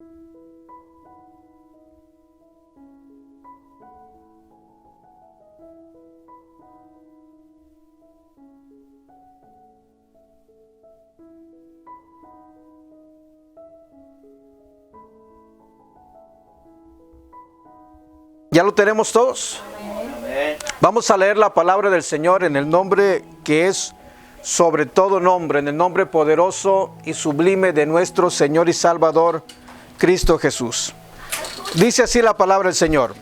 ¿Ya lo tenemos todos? Amén. Vamos a leer la palabra del Señor en el nombre que es sobre todo nombre, en el nombre poderoso y sublime de nuestro Señor y Salvador, Cristo Jesús. Dice así la palabra del Señor.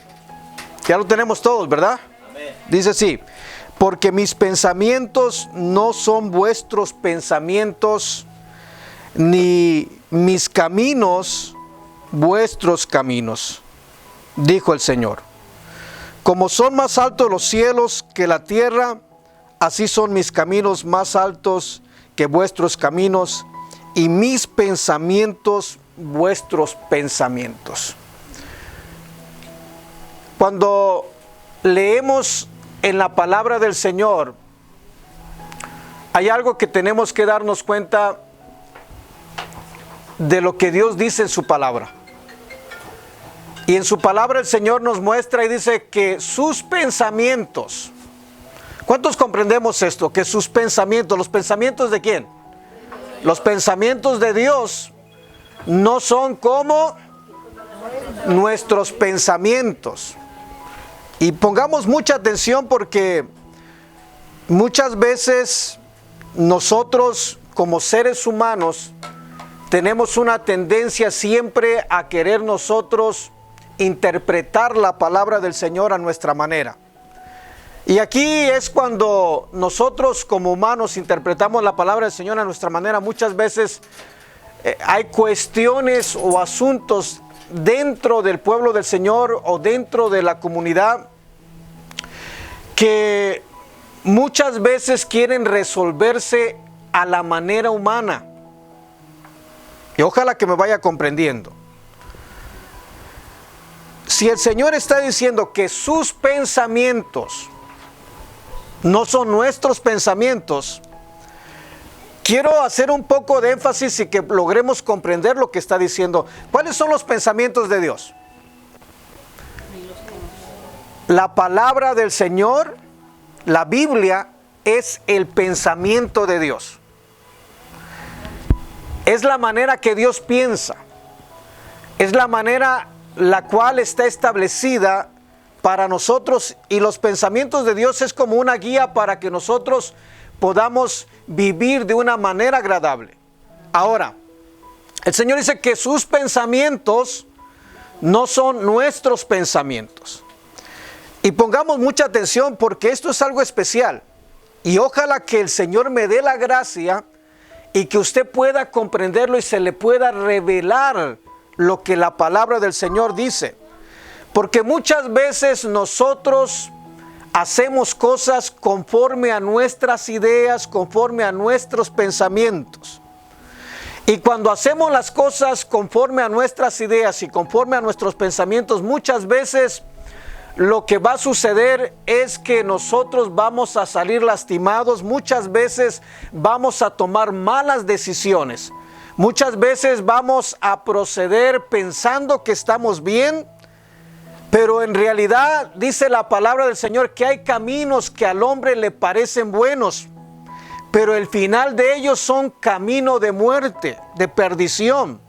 Ya lo tenemos todos, ¿verdad? Amén. Dice así: porque mis pensamientos no son vuestros pensamientos, ni mis caminos vuestros caminos, dijo el Señor. Como son más altos los cielos que la tierra, así son mis caminos más altos que vuestros caminos, y mis pensamientos vuestros pensamientos. Cuando leemos en la palabra del Señor, hay algo que tenemos que darnos cuenta de lo que Dios dice en su palabra. Y en su palabra el Señor nos muestra y dice que sus pensamientos, ¿cuántos comprendemos esto? Que sus pensamientos, ¿los pensamientos de quién? Los pensamientos de Dios no son como nuestros pensamientos. Y pongamos mucha atención porque muchas veces nosotros como seres humanos tenemos una tendencia siempre a querer nosotros interpretar la palabra del Señor a nuestra manera. Y aquí es cuando nosotros como humanos interpretamos la palabra del Señor a nuestra manera. Muchas veces hay cuestiones o asuntos dentro del pueblo del Señor o dentro de la comunidad que muchas veces quieren resolverse a la manera humana. Y ojalá que me vaya comprendiendo. Si el Señor está diciendo que sus pensamientos no son nuestros pensamientos, quiero hacer un poco de énfasis y que logremos comprender lo que está diciendo. ¿Cuáles son los pensamientos de Dios? La palabra del Señor, la Biblia, es el pensamiento de Dios. Es la manera que Dios piensa. Es la manera la cual está establecida para nosotros, y los pensamientos de Dios es como una guía para que nosotros podamos vivir de una manera agradable. Ahora, el Señor dice que sus pensamientos no son nuestros pensamientos. Y pongamos mucha atención porque esto es algo especial. Y ojalá que el Señor me dé la gracia y que usted pueda comprenderlo y se le pueda revelar lo que la palabra del Señor dice. Porque muchas veces nosotros hacemos cosas conforme a nuestras ideas, conforme a nuestros pensamientos. Y cuando hacemos las cosas conforme a nuestras ideas y conforme a nuestros pensamientos, muchas veces lo que va a suceder es que nosotros vamos a salir lastimados, muchas veces vamos a tomar malas decisiones. Muchas veces vamos a proceder pensando que estamos bien, pero en realidad dice la palabra del Señor que hay caminos que al hombre le parecen buenos, pero el final de ellos son camino de muerte, de perdición.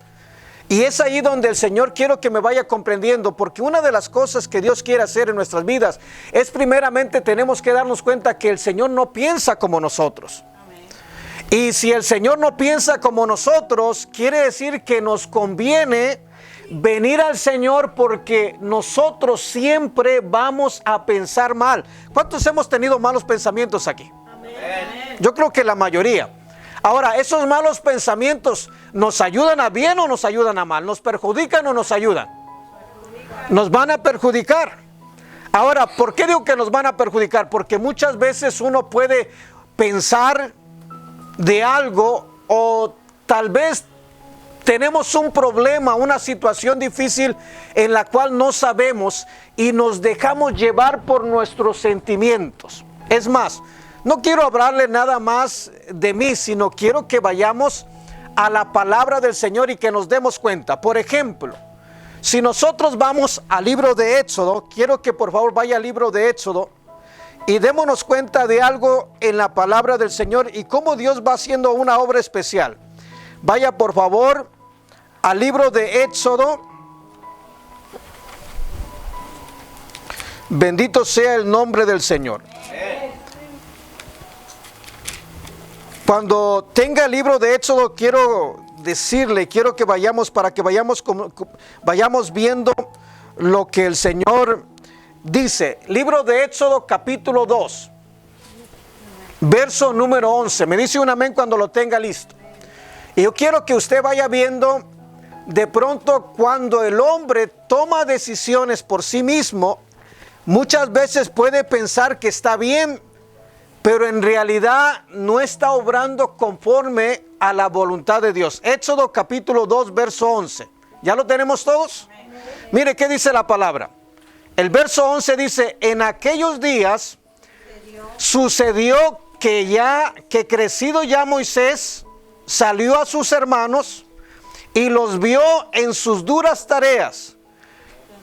Y es ahí donde el Señor quiero que me vaya comprendiendo, porque una de las cosas que Dios quiere hacer en nuestras vidas es primeramente tenemos que darnos cuenta que el Señor no piensa como nosotros. Y si el Señor no piensa como nosotros, quiere decir que nos conviene venir al Señor porque nosotros siempre vamos a pensar mal. ¿Cuántos hemos tenido malos pensamientos aquí? Amén. Yo creo que la mayoría. Ahora, ¿esos malos pensamientos nos ayudan a bien o nos ayudan a mal? ¿Nos perjudican o nos ayudan? Nos van a perjudicar. Ahora, ¿por qué digo que nos van a perjudicar? Porque muchas veces uno puede pensar de algo o tal vez tenemos un problema, una situación difícil en la cual no sabemos y nos dejamos llevar por nuestros sentimientos. Es más, no quiero hablarle nada más de mí, sino quiero que vayamos a la palabra del Señor y que nos demos cuenta. Por ejemplo, si nosotros vamos al libro de Éxodo, quiero que por favor vaya al libro de Éxodo y démonos cuenta de algo en la palabra del Señor y cómo Dios va haciendo una obra especial. Vaya por favor al libro de Éxodo. Bendito sea el nombre del Señor. Cuando tenga el libro de Éxodo, quiero decirle, quiero que vayamos para que vayamos viendo lo que el Señor dice. Libro de Éxodo capítulo 2, verso número 11. Me dice un amén cuando lo tenga listo. Y yo quiero que usted vaya viendo de pronto cuando el hombre toma decisiones por sí mismo, muchas veces puede pensar que está bien, pero en realidad no está obrando conforme a la voluntad de Dios. Éxodo capítulo 2, verso 11. ¿Ya lo tenemos todos? Mire qué dice la palabra. El verso 11 dice, en aquellos días sucedió que crecido ya Moisés salió a sus hermanos y los vio en sus duras tareas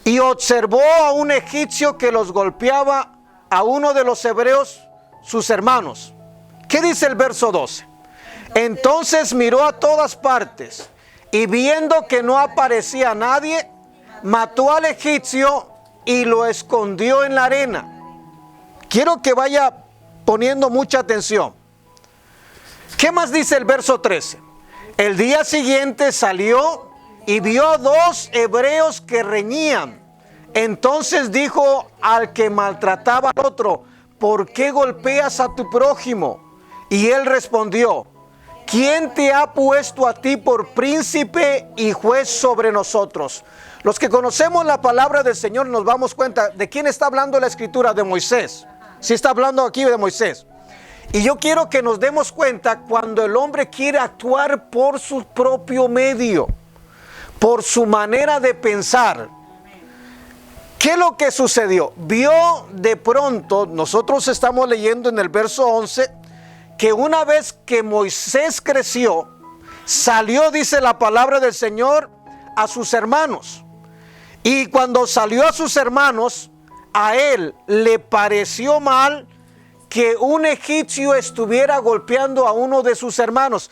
y observó a un egipcio que los golpeaba a uno de los hebreos, sus hermanos. ¿Qué dice el verso 12? Entonces miró a todas partes y viendo que no aparecía nadie, mató al egipcio y lo escondió en la arena. Quiero que vaya poniendo mucha atención. ¿Qué más dice el verso 13? El día siguiente salió y vio a dos hebreos que reñían. Entonces dijo al que maltrataba al otro, ¿por qué golpeas a tu prójimo? Y él respondió, ¿quién te ha puesto a ti por príncipe y juez sobre nosotros? Los que conocemos la palabra del Señor nos damos cuenta de quién está hablando la escritura, de Moisés. Sí está hablando aquí de Moisés. Y yo quiero que nos demos cuenta cuando el hombre quiere actuar por su propio medio, por su manera de pensar. ¿Qué es lo que sucedió? Vio de pronto, nosotros estamos leyendo en el verso 11, que una vez que Moisés creció, salió, dice la palabra del Señor, a sus hermanos. Y cuando salió a sus hermanos, a él le pareció mal que un egipcio estuviera golpeando a uno de sus hermanos.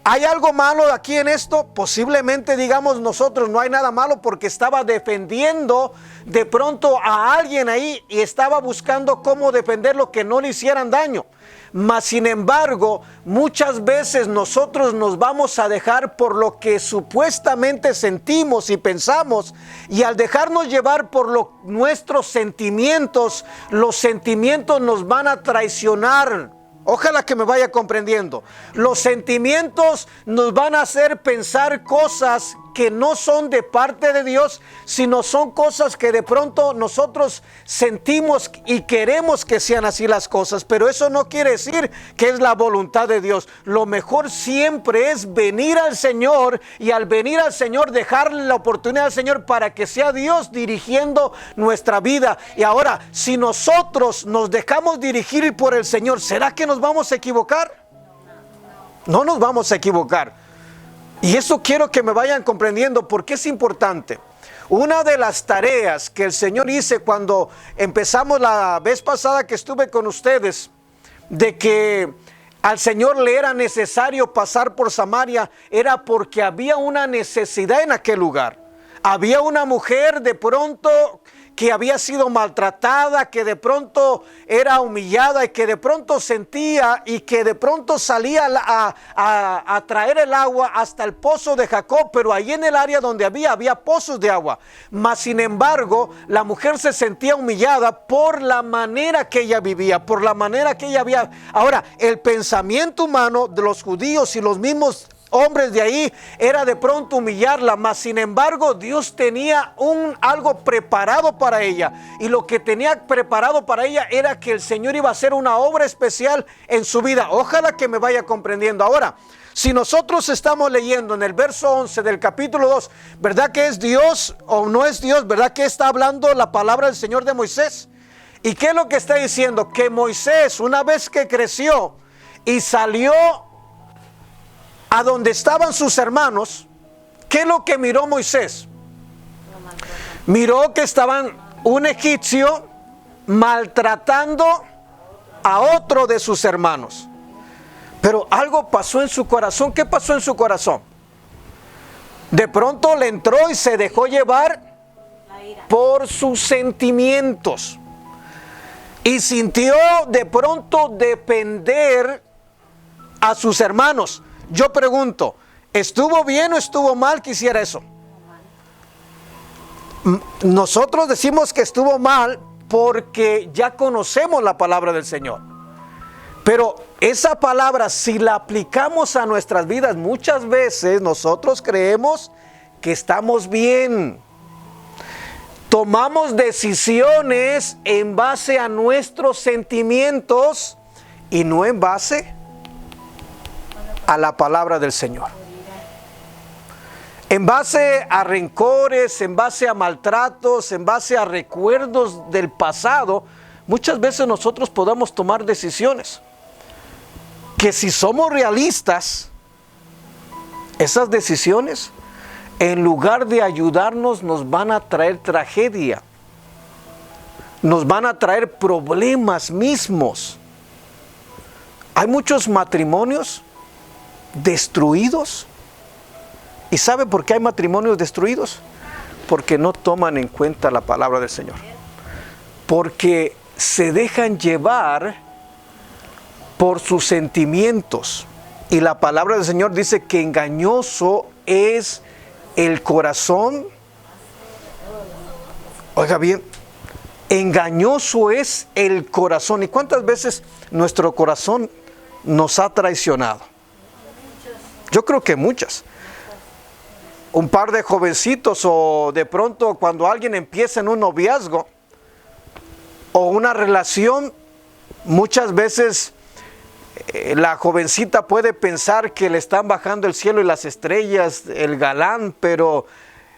¿Hay algo malo aquí en esto? Posiblemente digamos nosotros, no hay nada malo porque estaba defendiendo de pronto a alguien ahí y estaba buscando cómo defenderlo, que no le hicieran daño. Mas sin embargo, muchas veces nosotros nos vamos a dejar por lo que supuestamente sentimos y pensamos, y al dejarnos llevar por nuestros sentimientos, los sentimientos nos van a traicionar. Ojalá que me vaya comprendiendo. Los sentimientos nos van a hacer pensar cosas que no son de parte de Dios, sino son cosas que de pronto nosotros sentimos y queremos que sean así las cosas, pero eso no quiere decir que es la voluntad de Dios. Lo mejor siempre es venir al Señor, y al venir al Señor dejarle la oportunidad al Señor para que sea Dios dirigiendo nuestra vida. Y ahora, si nosotros nos dejamos dirigir por el Señor, ¿será que nos vamos a equivocar? No nos vamos a equivocar. Y eso quiero que me vayan comprendiendo porque es importante. Una de las tareas que el Señor hizo cuando empezamos la vez pasada que estuve con ustedes, de que al Señor le era necesario pasar por Samaria, era porque había una necesidad en aquel lugar. Había una mujer de pronto que había sido maltratada, que de pronto era humillada y que de pronto sentía y que de pronto salía a traer el agua hasta el pozo de Jacob, pero ahí en el área donde había pozos de agua. Mas sin embargo, la mujer se sentía humillada por la manera que ella vivía, por la manera que ella había. Ahora, el pensamiento humano de los judíos y los mismos hombres de ahí era de pronto humillarla, mas sin embargo Dios tenía algo preparado para ella, y lo que tenía preparado para ella era que el Señor iba a hacer una obra especial en su vida. Ojalá que me vaya comprendiendo. Ahora, si nosotros estamos leyendo en el verso 11 del capítulo 2, ¿verdad que es Dios o no es Dios? ¿Verdad que está hablando la palabra del Señor de Moisés? ¿Y qué es lo que está diciendo? Que Moisés, una vez que creció y salió a donde estaban sus hermanos, ¿qué es lo que miró Moisés? Miró que estaban un egipcio maltratando a otro de sus hermanos. Pero algo pasó en su corazón. ¿Qué pasó en su corazón? De pronto le entró y se dejó llevar por sus sentimientos. Y sintió de pronto depender a sus hermanos. Yo pregunto, ¿estuvo bien o estuvo mal que hiciera eso? Nosotros decimos que estuvo mal porque ya conocemos la palabra del Señor. Pero esa palabra, si la aplicamos a nuestras vidas, muchas veces nosotros creemos que estamos bien. Tomamos decisiones en base a nuestros sentimientos y no en base a la palabra del Señor. En base a rencores, en base a maltratos, en base a recuerdos del pasado, muchas veces nosotros podamos tomar decisiones que, si somos realistas, esas decisiones, en lugar de ayudarnos, nos van a traer tragedia, nos van a traer problemas mismos. Hay muchos matrimonios destruidos. ¿Y sabe por qué hay matrimonios destruidos? Porque no toman en cuenta la palabra del Señor. Porque se dejan llevar por sus sentimientos. Y la palabra del Señor dice que engañoso es el corazón. Oiga bien, engañoso es el corazón. ¿Y cuántas veces nuestro corazón nos ha traicionado? Yo creo que muchas. Un par de jovencitos, o de pronto cuando alguien empieza en un noviazgo o una relación, muchas veces la jovencita puede pensar que le están bajando el cielo y las estrellas, el galán, pero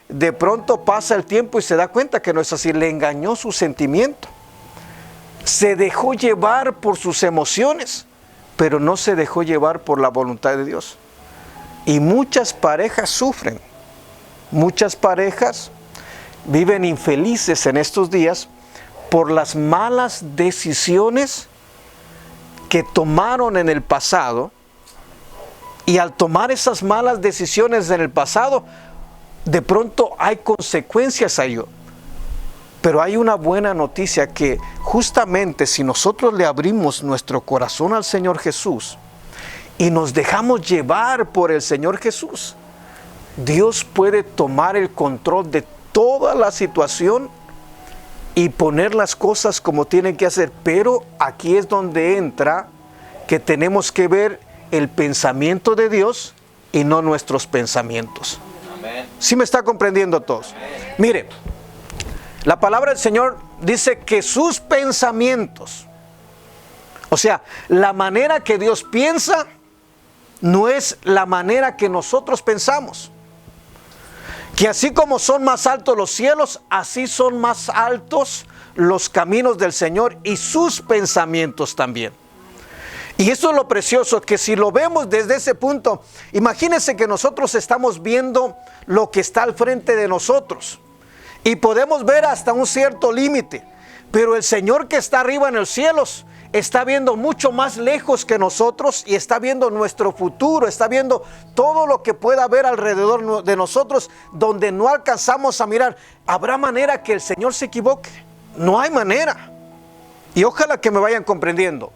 de pronto pasa el tiempo y se da cuenta que no es así. Le engañó su sentimiento, se dejó llevar por sus emociones, pero no se dejó llevar por la voluntad de Dios. Y muchas parejas sufren. Muchas parejas viven infelices en estos días por las malas decisiones que tomaron en el pasado. Y al tomar esas malas decisiones en el pasado, de pronto hay consecuencias a ello. Pero hay una buena noticia, que justamente si nosotros le abrimos nuestro corazón al Señor Jesús y nos dejamos llevar por el Señor Jesús, Dios puede tomar el control de toda la situación y poner las cosas como tienen que hacer. Pero aquí es donde entra que tenemos que ver el pensamiento de Dios y no nuestros pensamientos. Amén. ¿Sí me está comprendiendo todos? Amén. Mire, la palabra del Señor dice que sus pensamientos, o sea, la manera que Dios piensa, no es la manera que nosotros pensamos. Que así como son más altos los cielos, así son más altos los caminos del Señor y sus pensamientos también. Y eso es lo precioso, que si lo vemos desde ese punto, imagínense que nosotros estamos viendo lo que está al frente de nosotros y podemos ver hasta un cierto límite, pero el Señor que está arriba en los cielos está viendo mucho más lejos que nosotros y está viendo nuestro futuro, está viendo todo lo que pueda haber alrededor de nosotros donde no alcanzamos a mirar. ¿Habrá manera que el Señor se equivoque? No hay manera. Y ojalá que me vayan comprendiendo.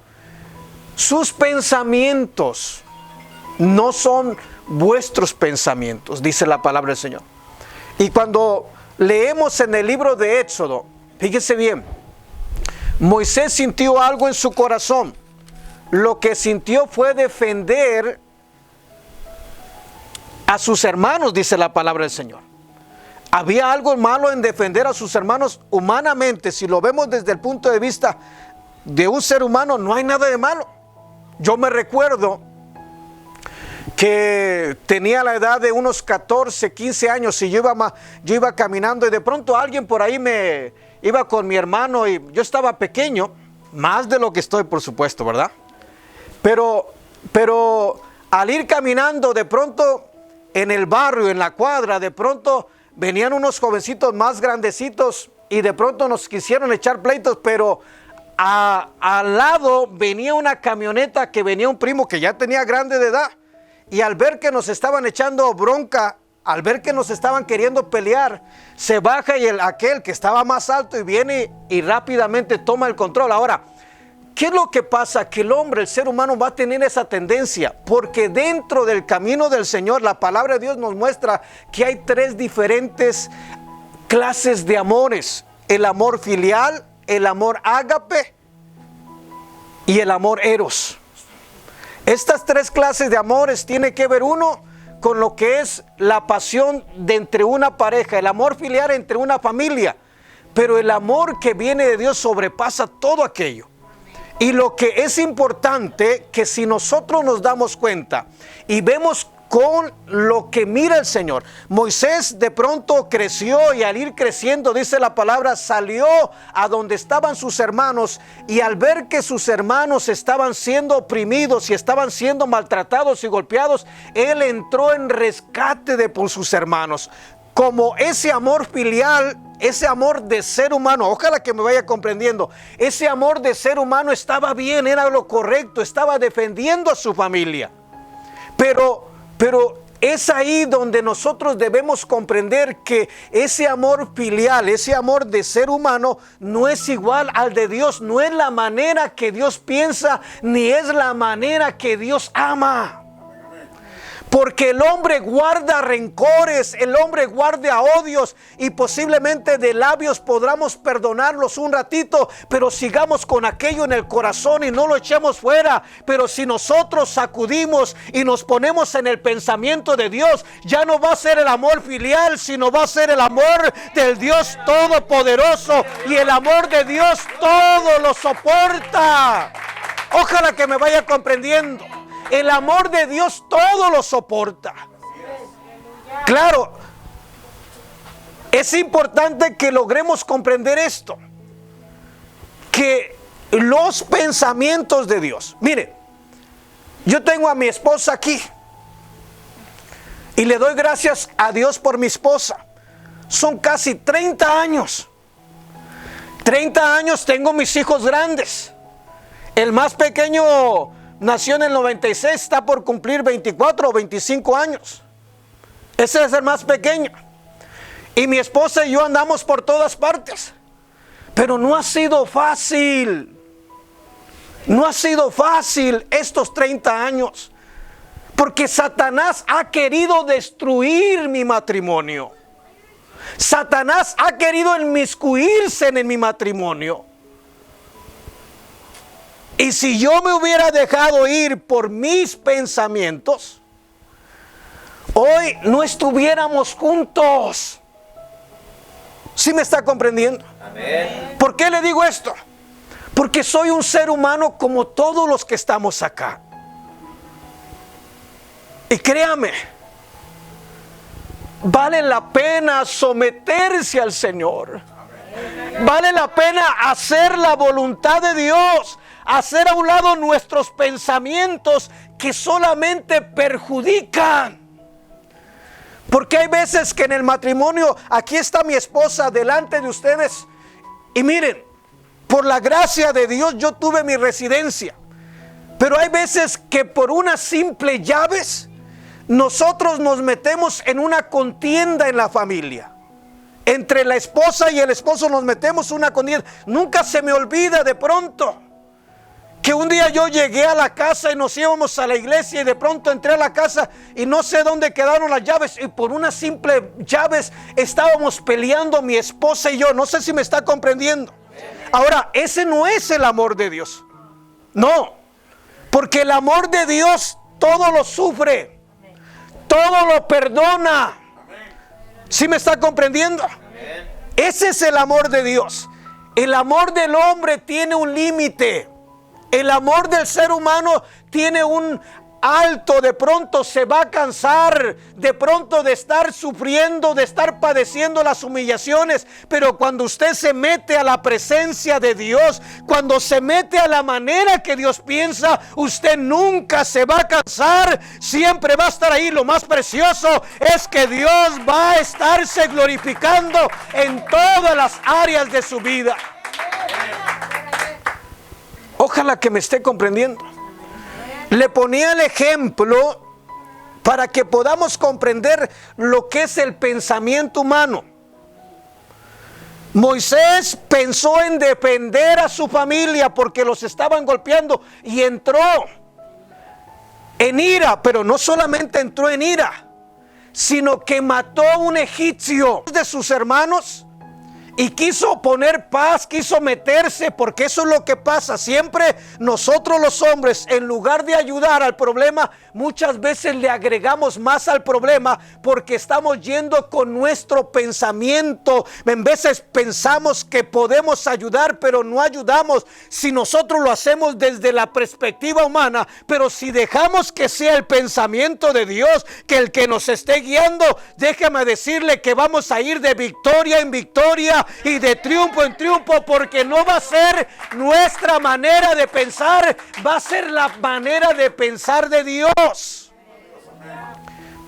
Sus pensamientos no son vuestros pensamientos, dice la palabra del Señor. Y cuando leemos en el libro de Éxodo, fíjese bien, Moisés sintió algo en su corazón. Lo que sintió fue defender a sus hermanos, dice la palabra del Señor. ¿Había algo malo en defender a sus hermanos? Humanamente, si lo vemos desde el punto de vista de un ser humano, no hay nada de malo. Yo me recuerdo que tenía la edad de unos 14, 15 años y yo iba caminando y de pronto alguien por ahí iba con mi hermano y yo estaba pequeño, más de lo que estoy, por supuesto, ¿verdad? Pero al ir caminando de pronto en el barrio, en la cuadra, de pronto venían unos jovencitos más grandecitos y de pronto nos quisieron echar pleitos, pero al lado venía una camioneta que venía un primo que ya tenía grande de edad, y al ver que nos estaban echando bronca, al ver que nos estaban queriendo pelear, se baja y aquel que estaba más alto y viene y rápidamente toma el control. Ahora, ¿qué es lo que pasa? Que el hombre, el ser humano va a tener esa tendencia, porque dentro del camino del Señor, la palabra de Dios nos muestra que hay tres diferentes clases de amores: el amor filial, el amor ágape y el amor eros. Estas tres clases de amores tienen que ver, uno, con lo que es la pasión de entre una pareja, el amor filial entre una familia, pero el amor que viene de Dios sobrepasa todo aquello. Y lo que es importante, que si nosotros nos damos cuenta y vemos con lo que mira el Señor, Moisés de pronto creció, y al ir creciendo, dice la palabra, salió a donde estaban sus hermanos, y al ver que sus hermanos estaban siendo oprimidos y estaban siendo maltratados y golpeados, él entró en rescate por sus hermanos. Como ese amor filial, ese amor de ser humano, ojalá que me vaya comprendiendo, ese amor de ser humano estaba bien, era lo correcto, estaba defendiendo a su familia. Pero es ahí donde nosotros debemos comprender que ese amor filial, ese amor de ser humano, no es igual al de Dios, no es la manera que Dios piensa, ni es la manera que Dios ama. Porque el hombre guarda rencores, el hombre guarda odios, y posiblemente de labios podamos perdonarlos un ratito, pero sigamos con aquello en el corazón y no lo echemos fuera. Pero si nosotros sacudimos y nos ponemos en el pensamiento de Dios, ya no va a ser el amor filial, sino va a ser el amor del Dios Todopoderoso, y el amor de Dios todo lo soporta. Ojalá que me vaya comprendiendo. El amor de Dios todo lo soporta. Claro, es importante que logremos comprender esto, que los pensamientos de Dios. Mire, yo tengo a mi esposa aquí y le doy gracias a Dios por mi esposa. Son casi 30 años. 30 años tengo mis hijos grandes. El más pequeño nació en el 96, está por cumplir 24 o 25 años. Ese es el más pequeño. Y mi esposa y yo andamos por todas partes. Pero no ha sido fácil. No ha sido fácil estos 30 años. Porque Satanás ha querido destruir mi matrimonio. Satanás ha querido inmiscuirse en mi matrimonio. Y si yo me hubiera dejado ir por mis pensamientos, hoy no estuviéramos juntos. ¿Sí me está comprendiendo? Amén. ¿Por qué le digo esto? Porque soy un ser humano como todos los que estamos acá. Y créame, vale la pena someterse al Señor. Vale la pena hacer la voluntad de Dios. Hacer a un lado nuestros pensamientos que solamente perjudican. Porque hay veces que en el matrimonio, aquí está mi esposa delante de ustedes, y miren, por la gracia de Dios yo tuve mi residencia. Pero hay veces que por unas simples llaves nosotros nos metemos en una contienda en la familia. Entre la esposa y el esposo nos metemos una contienda. Nunca se me olvida de pronto que un día yo llegué a la casa y nos íbamos a la iglesia, y de pronto entré a la casa y no sé dónde quedaron las llaves, y por unas simples llaves estábamos peleando mi esposa y yo. No sé si me está comprendiendo. Ahora, ese no es el amor de Dios. No, porque el amor de Dios todo lo sufre, todo lo perdona. ¿Sí me está comprendiendo? Ese es el amor de Dios. El amor del hombre tiene un límite. El amor del ser humano tiene alto, de pronto se va a cansar, de pronto de estar sufriendo, de estar padeciendo las humillaciones. Pero cuando usted se mete a la presencia de Dios, cuando se mete a la manera que Dios piensa, usted nunca se va a cansar, siempre va a estar ahí. Lo más precioso es que Dios va a estarse glorificando en todas las áreas de su vida. Ojalá que me esté comprendiendo. Le ponía el ejemplo para que podamos comprender lo que es el pensamiento humano. Moisés pensó en defender a su familia porque los estaban golpeando y entró en ira, pero no solamente entró en ira, sino que mató a un egipcio de sus hermanos. Y quiso poner paz, quiso meterse, porque eso es lo que pasa. Siempre nosotros los hombres, en lugar de ayudar al problema, muchas veces le agregamos más al problema, porque estamos yendo con nuestro pensamiento. En veces pensamos que podemos ayudar, pero no ayudamos si nosotros lo hacemos desde la perspectiva humana. Pero si dejamos que sea el pensamiento de Dios, que el que nos esté guiando, déjame decirle que vamos a ir de victoria en victoria y de triunfo en triunfo, porque no va a ser nuestra manera de pensar, va a ser la manera de pensar de Dios.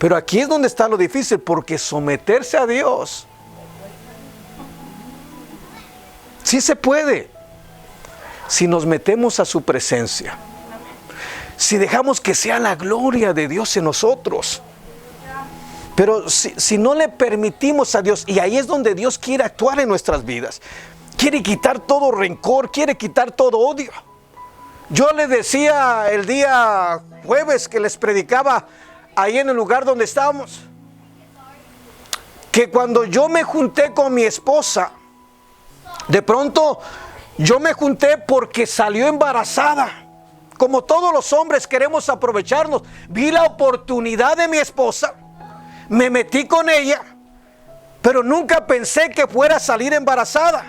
Pero aquí es donde está lo difícil, porque someterse a Dios sí se puede si nos metemos a su presencia, si dejamos que sea la gloria de Dios en nosotros. Pero si no le permitimos a Dios, y ahí es donde Dios quiere actuar en nuestras vidas, quiere quitar todo rencor, quiere quitar todo odio. Yo les decía el día jueves que les predicaba ahí en el lugar donde estábamos, que cuando yo me junté con mi esposa, de pronto yo me junté porque salió embarazada. Como todos los hombres queremos aprovecharnos, vi la oportunidad de mi esposa, me metí con ella, pero nunca pensé que fuera a salir embarazada.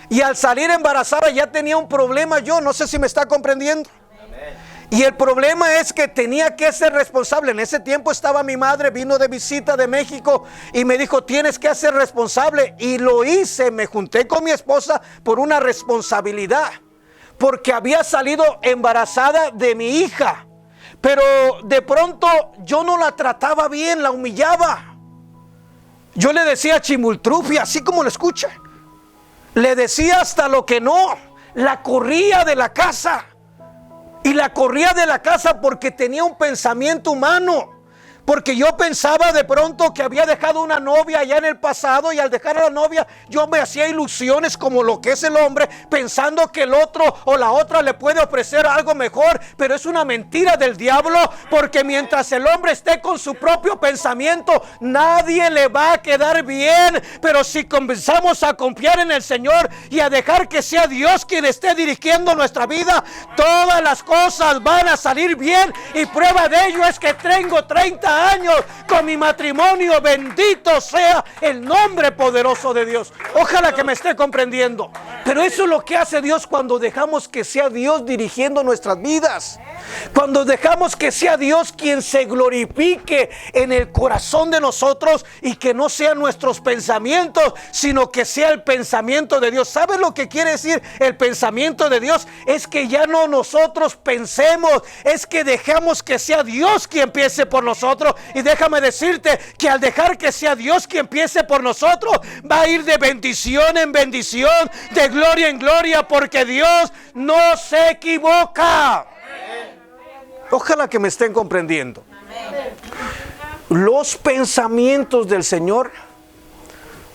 Y al salir embarazada ya tenía un problema yo, no sé si me está comprendiendo. Amén. Y el problema es que tenía que ser responsable. En ese tiempo estaba mi madre, vino de visita de México y me dijo, tienes que ser responsable. Y lo hice, me junté con mi esposa por una responsabilidad, porque había salido embarazada de mi hija. Pero de pronto yo no la trataba bien, la humillaba. Yo le decía chimultrufia, así como lo escucha. Le decía hasta lo que no. La corría de la casa. Y la corría de la casa porque tenía un pensamiento humano. Porque yo pensaba de pronto que había dejado una novia allá en el pasado, y al dejar a la novia yo me hacía ilusiones como lo que es el hombre, pensando que el otro o la otra le puede ofrecer algo mejor. Pero es una mentira del diablo, porque mientras el hombre esté con su propio pensamiento, nadie le va a quedar bien. Pero si comenzamos a confiar en el Señor y a dejar que sea Dios quien esté dirigiendo nuestra vida, todas las cosas van a salir bien. Y prueba de ello es que tengo 30 años con mi matrimonio. Bendito sea el nombre poderoso de Dios. Ojalá que me esté comprendiendo. Pero eso es lo que hace Dios cuando dejamos que sea Dios dirigiendo nuestras vidas. Cuando dejamos que sea Dios quien se glorifique en el corazón de nosotros, y que no sean nuestros pensamientos, sino que sea el pensamiento de Dios. ¿Sabes lo que quiere decir el pensamiento de Dios? Es que ya no nosotros pensemos, es que dejamos que sea Dios quien piense por nosotros. Y déjame decirte que al dejar que sea Dios quien piense por nosotros, va a ir de bendición en bendición, de gloria en gloria, porque Dios no se equivoca. Ojalá que me estén comprendiendo. Los pensamientos del Señor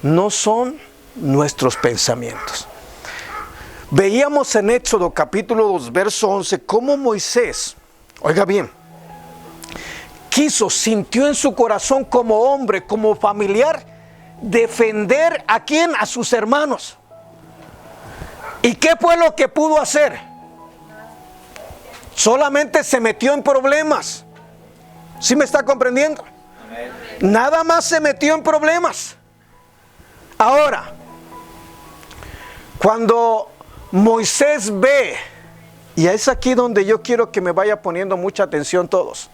no son nuestros pensamientos. Veíamos en Éxodo capítulo 2 verso 11 cómo Moisés, oiga bien, sintió en su corazón como hombre, como familiar, defender ¿a quién? A sus hermanos. ¿Y qué fue lo que pudo hacer? Solamente se metió en problemas. ¿Sí me está comprendiendo? Amén. Nada más se metió en problemas. Ahora, cuando Moisés ve Y es aquí donde yo quiero que me vaya poniendo mucha atención todos.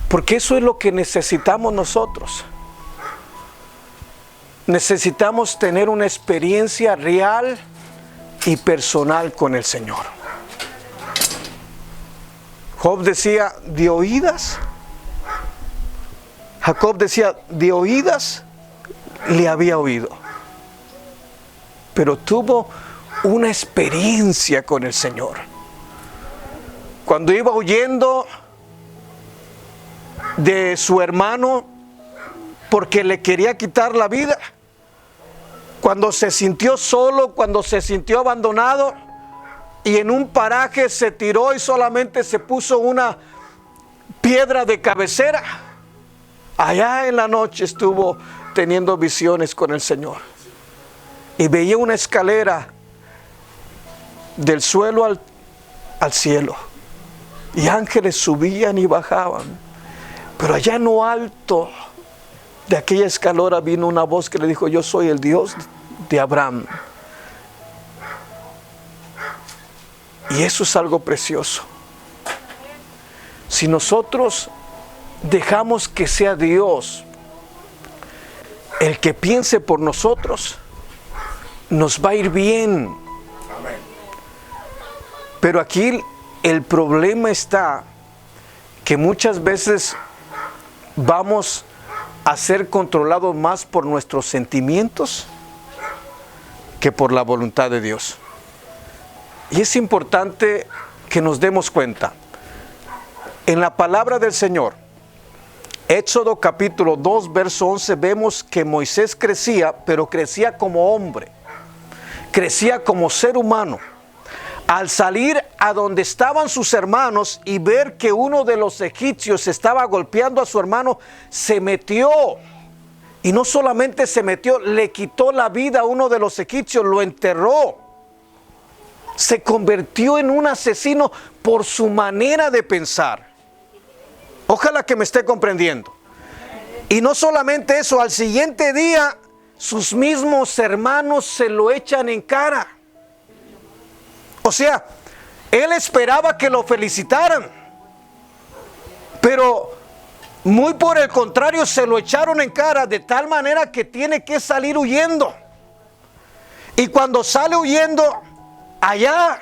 Porque eso es lo que necesitamos nosotros. Necesitamos tener una experiencia real y personal con el Señor. Job decía, de oídas. Jacob decía, de oídas le había oído. Pero tuvo una experiencia con el Señor. Cuando iba huyendo de su hermano porque le quería quitar la vida, cuando se sintió solo, cuando se sintió abandonado y en un paraje se tiró y solamente se puso una piedra de cabecera, allá en la noche estuvo teniendo visiones con el Señor y veía una escalera del suelo al cielo y ángeles subían y bajaban, pero allá en lo alto de aquella escalera vino una voz que le dijo, yo soy el Dios de Abraham. Y eso es algo precioso. Si nosotros dejamos que sea Dios el que piense por nosotros, nos va a ir bien. Pero aquí el problema está que muchas veces vamos a ser controlados más por nuestros sentimientos que por la voluntad de Dios. Y es importante que nos demos cuenta. En la palabra del Señor, Éxodo capítulo 2, verso 11, vemos que Moisés crecía, pero crecía como hombre, crecía como ser humano. Al salir a donde estaban sus hermanos y ver que uno de los egipcios estaba golpeando a su hermano, se metió. Y no solamente se metió, le quitó la vida a uno de los egipcios, lo enterró. Se convirtió en un asesino por su manera de pensar. Ojalá que me esté comprendiendo. Y no solamente eso, al siguiente día sus mismos hermanos se lo echan en cara. O sea, él esperaba que lo felicitaran, pero muy por el contrario se lo echaron en cara, de tal manera que tiene que salir huyendo. Y cuando sale huyendo, allá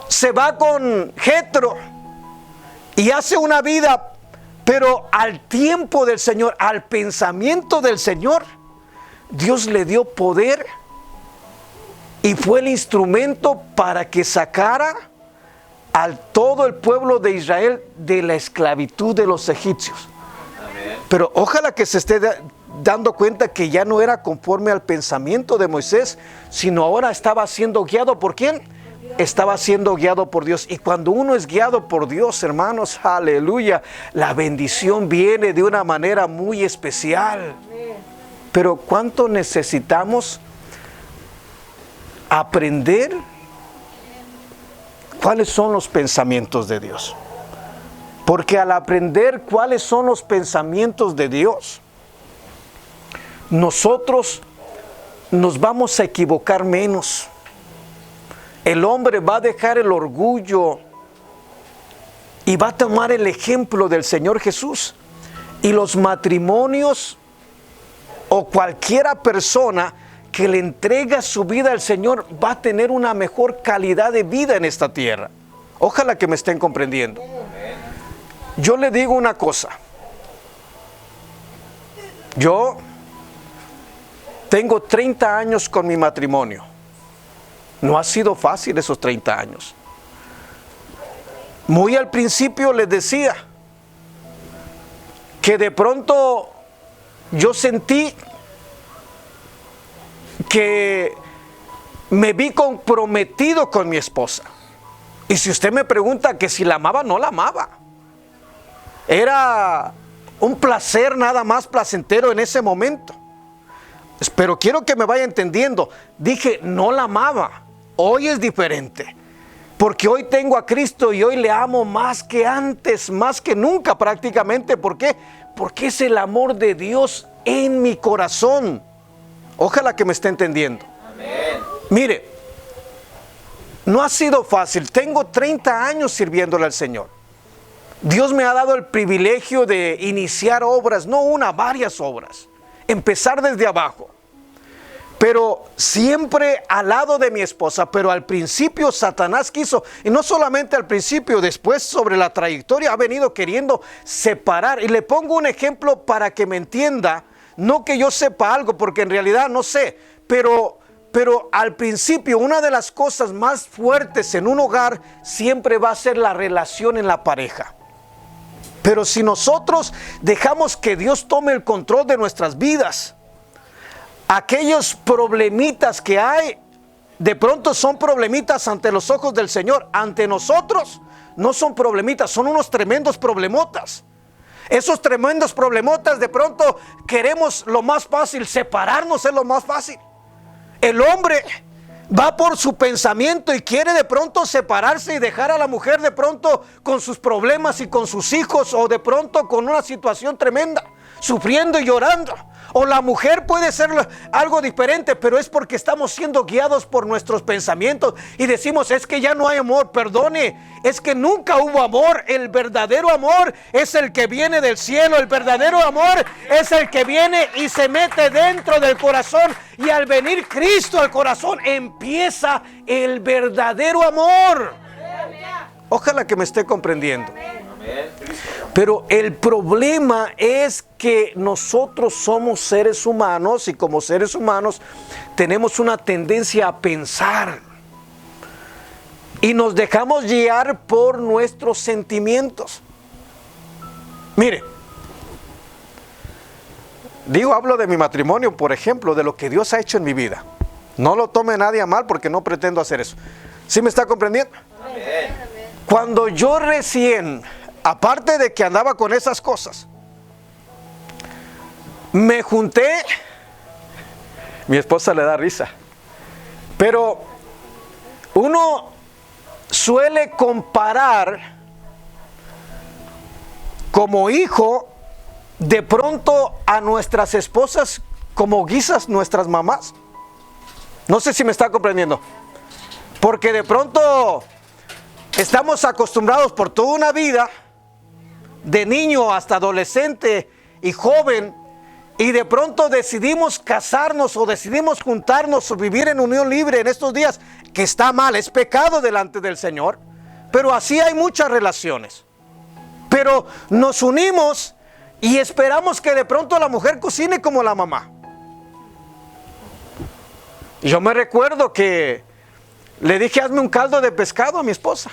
se va con Jetro y hace una vida, pero al tiempo del Señor, al pensamiento del Señor, Dios le dio poder y fue el instrumento para que sacara a todo el pueblo de Israel de la esclavitud de los egipcios. Amén. Pero ojalá que se esté dando cuenta que ya no era conforme al pensamiento de Moisés, sino ahora estaba siendo guiado ¿por quién? Estaba siendo guiado por Dios. Y cuando uno es guiado por Dios, hermanos, aleluya, la bendición viene de una manera muy especial. Pero ¿cuánto necesitamos aprender cuáles son los pensamientos de Dios? Porque al aprender cuáles son los pensamientos de Dios, nosotros nos vamos a equivocar menos. El hombre va a dejar el orgullo y va a tomar el ejemplo del Señor Jesús. Y los matrimonios o cualquiera persona que le entrega su vida al Señor va a tener una mejor calidad de vida en esta tierra. Ojalá que me estén comprendiendo. Yo le digo una cosa. Yo tengo 30 años con mi matrimonio. No ha sido fácil esos 30 años. Muy al principio les decía que de pronto yo sentí que me vi comprometido con mi esposa. Y si usted me pregunta que si la amaba, no la amaba. Era un placer nada más placentero en ese momento. Pero quiero que me vaya entendiendo. Dije, no la amaba. Hoy es diferente. Porque hoy tengo a Cristo y hoy le amo más que antes, más que nunca prácticamente. ¿Por qué? Porque es el amor de Dios en mi corazón. Ojalá que me esté entendiendo. Amén. Mire, no ha sido fácil. Tengo 30 años sirviéndole al Señor. Dios me ha dado el privilegio de iniciar obras, no una, varias obras. Empezar desde abajo. Pero siempre al lado de mi esposa. Pero al principio Satanás quiso, y no solamente al principio, después sobre la trayectoria ha venido queriendo separar. Y le pongo un ejemplo para que me entienda, no que yo sepa algo, porque en realidad no sé, pero al principio una de las cosas más fuertes en un hogar siempre va a ser la relación en la pareja. Pero si nosotros dejamos que Dios tome el control de nuestras vidas, aquellos problemitas que hay, de pronto son problemitas ante los ojos del Señor. Ante nosotros no son problemitas, son unos tremendos problemotas. Esos tremendos problemotas, de pronto queremos lo más fácil, separarnos es lo más fácil. El hombre va por su pensamiento y quiere de pronto separarse y dejar a la mujer de pronto con sus problemas y con sus hijos, o de pronto con una situación tremenda, sufriendo y llorando. O la mujer puede ser algo diferente, pero es porque estamos siendo guiados por nuestros pensamientos y decimos, es que ya no hay amor. Perdone, es que nunca hubo amor. El verdadero amor es el que viene del cielo. El verdadero amor es el que viene y se mete dentro del corazón. Y al venir Cristo al corazón, empieza el verdadero amor. Ojalá que me esté comprendiendo. Pero el problema es que nosotros somos seres humanos, y como seres humanos tenemos una tendencia a pensar y nos dejamos guiar por nuestros sentimientos. Mire, hablo de mi matrimonio, por ejemplo, de lo que Dios ha hecho en mi vida. No lo tome nadie a mal, porque no pretendo hacer eso. ¿Sí me está comprendiendo? Amén. Cuando yo recién, aparte de que andaba con esas cosas, me junté, mi esposa le da risa, pero uno suele comparar como hijo de pronto a nuestras esposas como guisas nuestras mamás. No sé si me está comprendiendo, porque de pronto estamos acostumbrados por toda una vida, de niño hasta adolescente y joven, y de pronto decidimos casarnos o decidimos juntarnos o vivir en unión libre en estos días, que está mal, es pecado delante del Señor, pero así hay muchas relaciones. Pero nos unimos y esperamos que de pronto la mujer cocine como la mamá. Yo me recuerdo que le dije, hazme un caldo de pescado a mi esposa.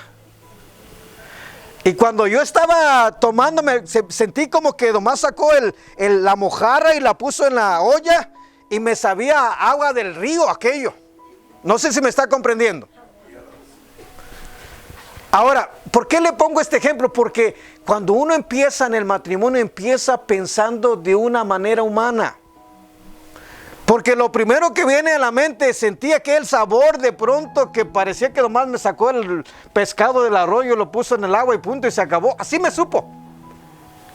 Y cuando yo estaba tomándome, sentí como que nomás sacó la mojarra y la puso en la olla y me sabía agua del río aquello. No sé si me está comprendiendo. Ahora, ¿por qué le pongo este ejemplo? Porque cuando uno empieza en el matrimonio, empieza pensando de una manera humana. Porque lo primero que viene a la mente, sentí aquel sabor de pronto que parecía que nomás me sacó el pescado del arroyo, lo puso en el agua y punto, y se acabó. Así me supo.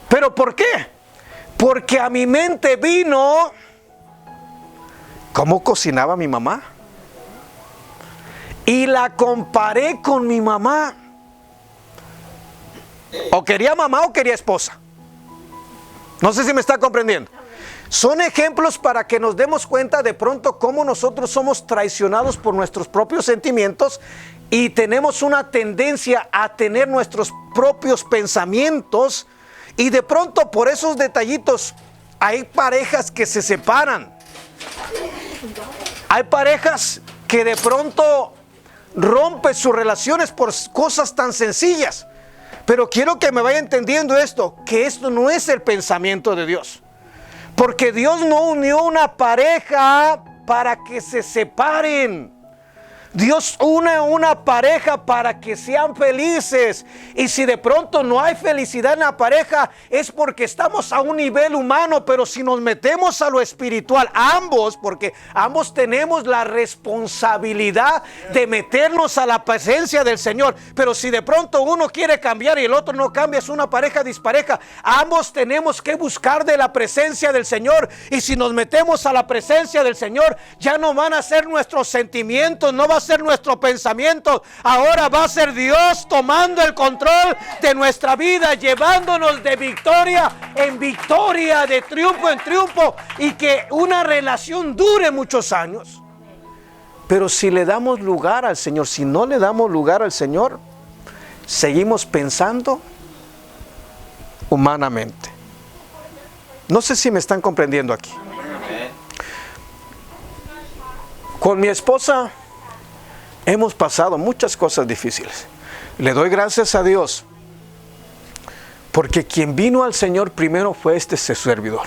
¿Pero por qué? Porque a mi mente vino cómo cocinaba mi mamá. Y la comparé con mi mamá. O quería mamá o quería esposa. No sé si me está comprendiendo. Son ejemplos para que nos demos cuenta de pronto cómo nosotros somos traicionados por nuestros propios sentimientos y tenemos una tendencia a tener nuestros propios pensamientos, y de pronto por esos detallitos hay parejas que se separan. Hay parejas que de pronto rompen sus relaciones por cosas tan sencillas. Pero quiero que me vaya entendiendo esto, que esto no es el pensamiento de Dios. Porque Dios no unió una pareja para que se separen. Dios une una pareja para que sean felices. Y si de pronto no hay felicidad en la pareja, es porque estamos a un nivel humano. Pero si nos metemos a lo espiritual, ambos, porque ambos tenemos la responsabilidad de meternos a la presencia del Señor. Pero si de pronto uno quiere cambiar y el otro no cambia, es una pareja dispareja. Ambos tenemos que buscar de la presencia del Señor. Y si nos metemos a la presencia del Señor, ya no van a ser nuestros sentimientos, no va a ser nuestro pensamiento, ahora va a ser Dios tomando el control de nuestra vida, llevándonos de victoria en victoria, de triunfo en triunfo, y que una relación dure muchos años. Pero si le damos lugar al Señor, si no le damos lugar al Señor, seguimos pensando humanamente. No sé si me están comprendiendo aquí. Con mi esposa hemos pasado muchas cosas difíciles. Le doy gracias a Dios, porque quien vino al Señor primero fue este servidor.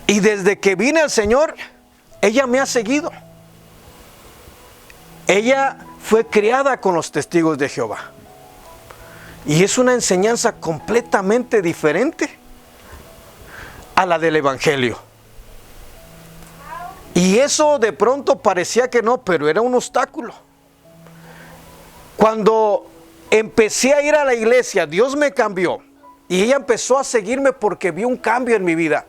Y desde que vine al Señor, ella me ha seguido. Ella fue criada con los testigos de Jehová. Y es una enseñanza completamente diferente a la del Evangelio. Y eso de pronto parecía que no, pero era un obstáculo. Cuando empecé a ir a la iglesia, Dios me cambió. Y ella empezó a seguirme porque vio un cambio en mi vida.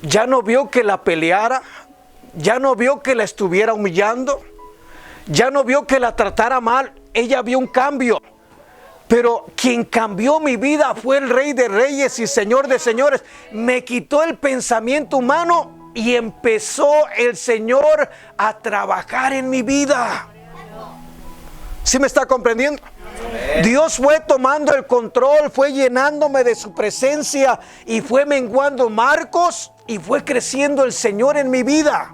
Ya no vio que la peleara, ya no vio que la estuviera humillando, ya no vio que la tratara mal. Ella vio un cambio. Pero quien cambió mi vida fue el Rey de Reyes y Señor de Señores. Me quitó el pensamiento humano y empezó el Señor a trabajar en mi vida. ¿Sí me está comprendiendo? Dios fue tomando el control, fue llenándome de su presencia y fue menguando marcos y fue creciendo el Señor en mi vida.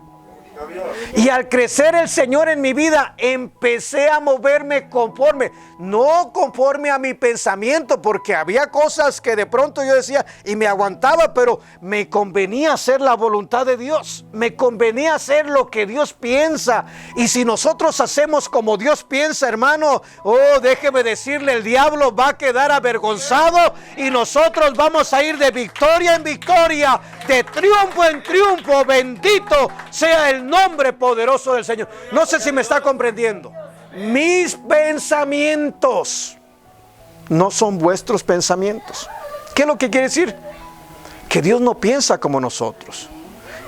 Y al crecer el Señor en mi vida, empecé a moverme conforme, no conforme a mi pensamiento, porque había cosas que de pronto yo decía y me aguantaba, pero me convenía hacer la voluntad de Dios, me convenía hacer lo que Dios piensa. Y si nosotros hacemos como Dios piensa, hermano, déjeme decirle, el diablo va a quedar avergonzado y nosotros vamos a ir de victoria en victoria, de triunfo en triunfo. Bendito sea el nombre poderoso del Señor. No sé si me está comprendiendo. Mis pensamientos no son vuestros pensamientos. ¿Qué es lo que quiere decir? Que Dios no piensa como nosotros,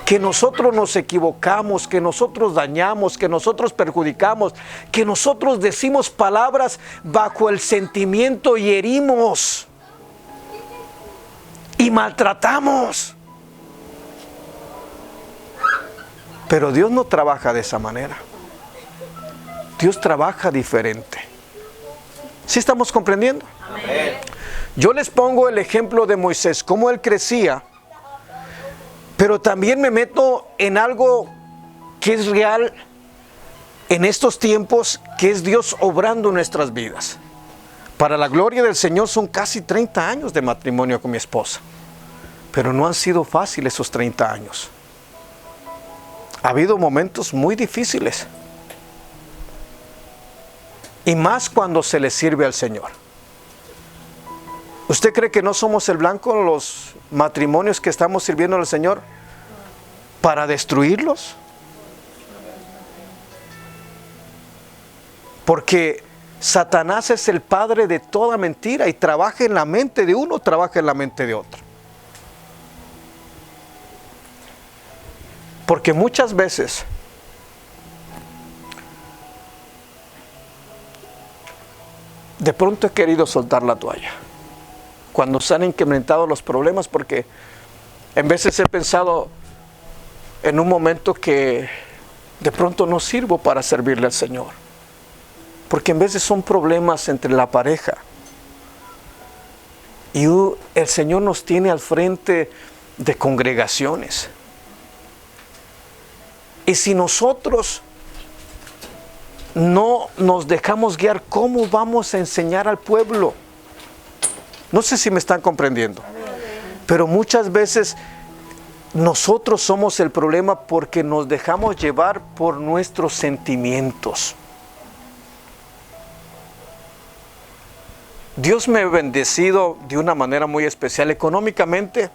que nosotros nos equivocamos, que nosotros dañamos, que nosotros perjudicamos, que nosotros decimos palabras bajo el sentimiento y herimos y maltratamos. Pero Dios no trabaja de esa manera. Dios trabaja diferente. ¿Sí estamos comprendiendo? Amén. Yo les pongo el ejemplo de Moisés, cómo él crecía, pero también me meto en algo que es real en estos tiempos, que es Dios obrando en nuestras vidas. Para la gloria del Señor son casi 30 años de matrimonio con mi esposa, pero no han sido fáciles esos 30 años. Ha habido momentos muy difíciles. Y más cuando se le sirve al Señor. ¿Usted cree que no somos el blanco los matrimonios que estamos sirviendo al Señor para destruirlos? Porque Satanás es el padre de toda mentira y trabaja en la mente de uno, trabaja en la mente de otro. Porque muchas veces de pronto he querido soltar la toalla cuando se han incrementado los problemas, porque en veces he pensado en un momento que de pronto no sirvo para servirle al Señor, porque en veces son problemas entre la pareja y el Señor nos tiene al frente de congregaciones. Y si nosotros no nos dejamos guiar, ¿cómo vamos a enseñar al pueblo? No sé si me están comprendiendo. Pero muchas veces nosotros somos el problema porque nos dejamos llevar por nuestros sentimientos. Dios me ha bendecido de una manera muy especial. Económicamente,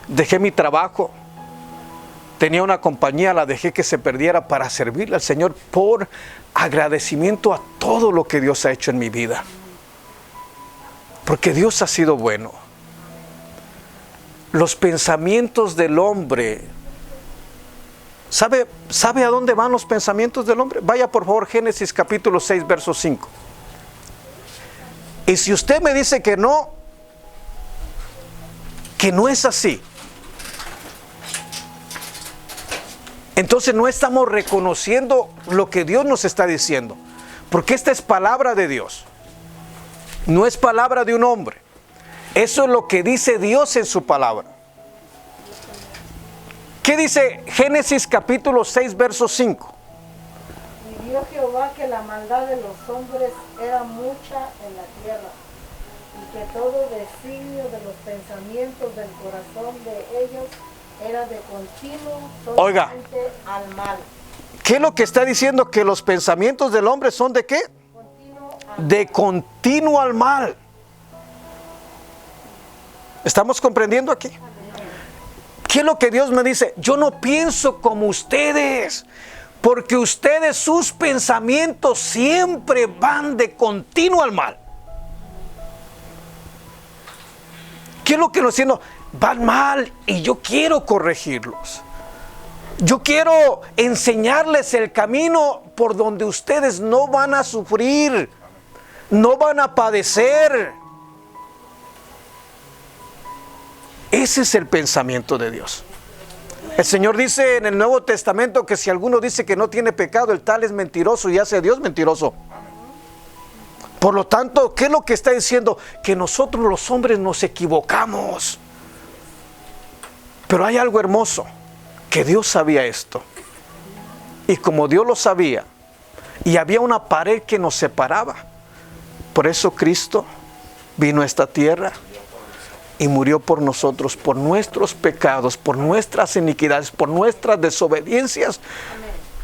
dejé mi trabajo. Tenía una compañía, la dejé que se perdiera para servirle al Señor por agradecimiento a todo lo que Dios ha hecho en mi vida. Porque Dios ha sido bueno. Los pensamientos del hombre ¿Sabe a dónde van los pensamientos del hombre? Vaya por favor, Génesis capítulo 6, verso 5. Y si usted me dice que no es así, entonces no estamos reconociendo lo que Dios nos está diciendo. Porque esta es palabra de Dios. No es palabra de un hombre. Eso es lo que dice Dios en su palabra. ¿Qué dice Génesis capítulo 6, verso 5? Y vio Jehová que la maldad de los hombres era mucha en la tierra, y que todo designio de los pensamientos del corazón de ellos era de continuo Oiga. solamente al mal. ¿Qué es lo que está diciendo? Que los pensamientos del hombre son ¿de qué? De continuo al mal. ¿Estamos comprendiendo aquí? ¿Qué es lo que Dios me dice? Yo no pienso como ustedes, porque ustedes, sus pensamientos siempre van de continuo al mal. ¿Qué es lo que nos está diciendo? Van mal y yo quiero corregirlos. Yo quiero enseñarles el camino por donde ustedes no van a sufrir, no van a padecer. Ese es el pensamiento de Dios. El Señor dice en el Nuevo Testamento que si alguno dice que no tiene pecado, el tal es mentiroso y hace a Dios mentiroso. Por lo tanto, ¿qué es lo que está diciendo? Que nosotros los hombres nos equivocamos. Pero hay algo hermoso, que Dios sabía esto. Y como Dios lo sabía, y había una pared que nos separaba, por eso Cristo vino a esta tierra y murió por nosotros, por nuestros pecados, por nuestras iniquidades, por nuestras desobediencias.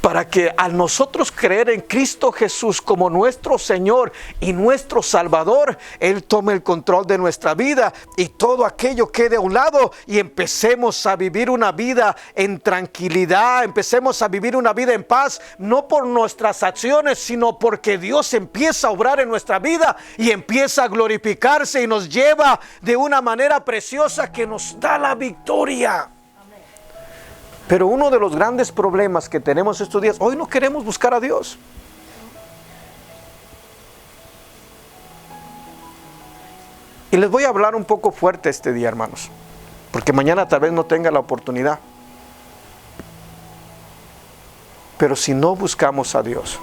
Para que al nosotros creer en Cristo Jesús como nuestro Señor y nuestro Salvador, Él tome el control de nuestra vida y todo aquello quede a un lado y empecemos a vivir una vida en tranquilidad, empecemos a vivir una vida en paz, no por nuestras acciones, sino porque Dios empieza a obrar en nuestra vida y empieza a glorificarse y nos lleva de una manera preciosa que nos da la victoria. Pero uno de los grandes problemas que tenemos estos días, hoy no queremos buscar a Dios. Y les voy a hablar un poco fuerte este día, hermanos, porque mañana tal vez no tenga la oportunidad. Pero si no buscamos a Dios,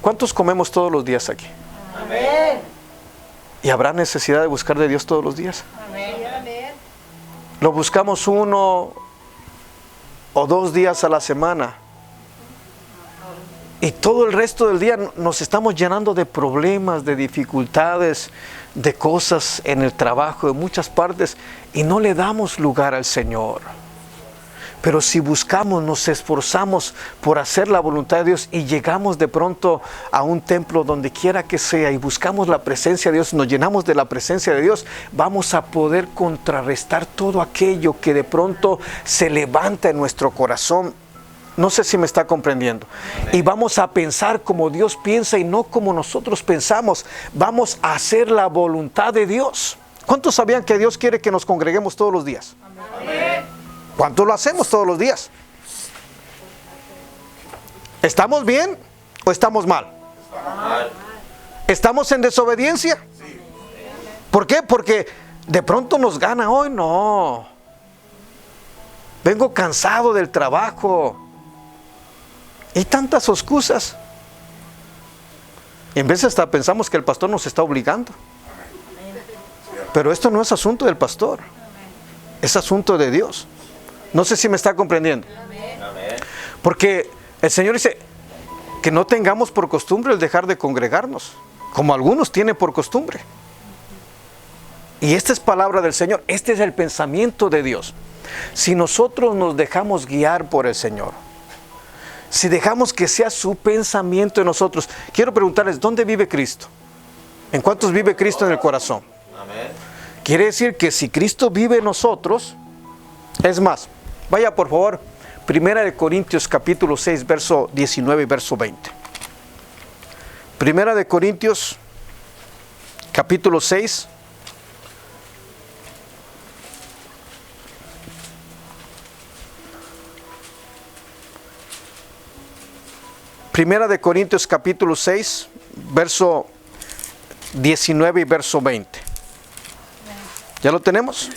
¿cuántos comemos todos los días aquí? Amén. ¿Y habrá necesidad de buscar de Dios todos los días? Amén. Lo buscamos 1 o 2 días a la semana. Y todo el resto del día nos estamos llenando de problemas, de dificultades, de cosas en el trabajo, de muchas partes. Y no le damos lugar al Señor. Pero si buscamos, nos esforzamos por hacer la voluntad de Dios y llegamos de pronto a un templo donde quiera que sea y buscamos la presencia de Dios, nos llenamos de la presencia de Dios, vamos a poder contrarrestar todo aquello que de pronto se levanta en nuestro corazón. No sé si me está comprendiendo. Y vamos a pensar como Dios piensa y no como nosotros pensamos. Vamos a hacer la voluntad de Dios. ¿Cuántos sabían que Dios quiere que nos congreguemos todos los días? Amén. ¿Cuánto lo hacemos todos los días? ¿Estamos bien o estamos mal? ¿Estamos en desobediencia? ¿Por qué? Porque de pronto nos gana hoy. No. Vengo cansado del trabajo. Y tantas excusas. Y en vez hasta pensamos que el pastor nos está obligando. Pero esto no es asunto del pastor. Es asunto de Dios. No sé si me está comprendiendo. Porque el Señor dice que no tengamos por costumbre el dejar de congregarnos, como algunos tienen por costumbre. Y esta es palabra del Señor, este es el pensamiento de Dios. Si nosotros nos dejamos guiar por el Señor, si dejamos que sea su pensamiento en nosotros, quiero preguntarles, ¿dónde vive Cristo? ¿En cuántos vive Cristo en el corazón? Quiere decir que si Cristo vive en nosotros, es más, vaya por favor, 1 Corintios capítulo 6, verso 19 y verso 20. 1 Corintios capítulo 6, Primera de Corintios capítulo 6, verso 19 y verso 20. ¿Ya lo tenemos?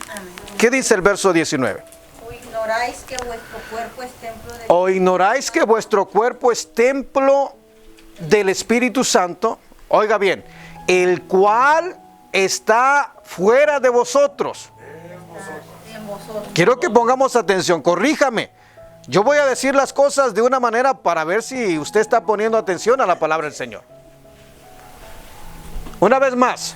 ¿Qué dice el verso 19? ¿O ignoráis que vuestro cuerpo es templo de ¿O ignoráis que vuestro cuerpo es templo del Espíritu Santo? Oiga bien, el cual está fuera de vosotros. en vosotros? Quiero que pongamos atención, corríjame. Yo voy a decir las cosas de una manera para ver si usted está poniendo atención a la palabra del Señor. Una vez más.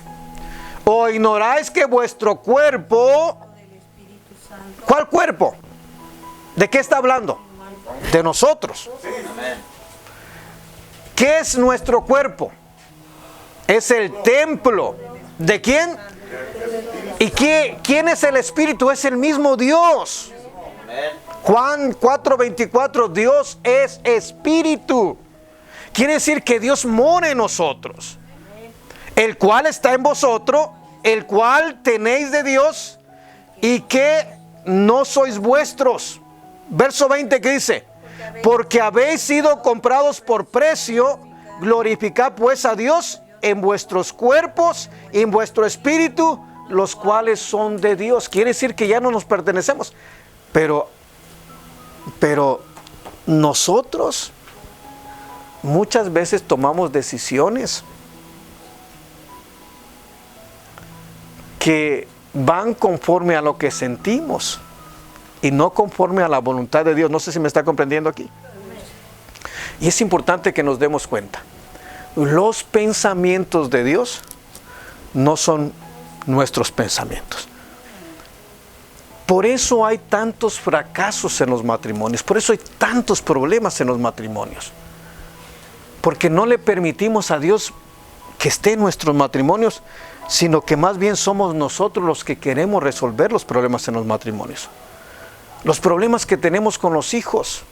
¿O ignoráis que vuestro cuerpo... Del Espíritu Santo. ¿Cuál cuerpo? ¿De qué está hablando? De nosotros. ¿Qué es nuestro cuerpo? Es el templo. ¿De quién? ¿Y quién es el Espíritu? Es el mismo Dios. Juan 4:24, Dios es Espíritu. Quiere decir que Dios mora en nosotros. El cual está en vosotros, el cual tenéis de Dios y que no sois vuestros. Verso 20 que dice, porque habéis sido comprados por precio, glorificad pues a Dios en vuestros cuerpos y en vuestro espíritu, los cuales son de Dios. Quiere decir que ya no nos pertenecemos. Pero nosotros muchas veces tomamos decisiones que van conforme a lo que sentimos y no conforme a la voluntad de Dios. No sé si me está comprendiendo aquí. Y es importante que nos demos cuenta. Los pensamientos de Dios no son nuestros pensamientos. Por eso hay tantos fracasos en los matrimonios. Por eso hay tantos problemas en los matrimonios. Porque no le permitimos a Dios que esté en nuestros matrimonios, sino que más bien somos nosotros los que queremos resolver los problemas en los matrimonios. Los problemas que tenemos con los hijos.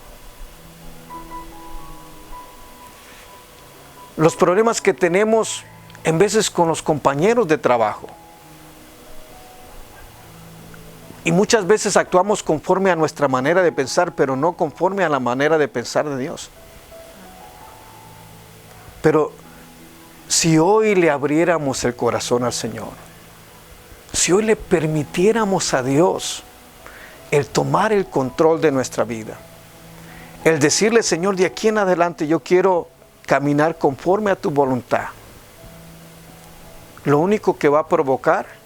Los problemas que tenemos en veces con los compañeros de trabajo. Y muchas veces actuamos conforme a nuestra manera de pensar, pero no conforme a la manera de pensar de Dios. Pero si hoy le abriéramos el corazón al Señor, si hoy le permitiéramos a Dios el tomar el control de nuestra vida, el decirle, Señor, de aquí en adelante yo quiero caminar conforme a tu voluntad, lo único que va a provocar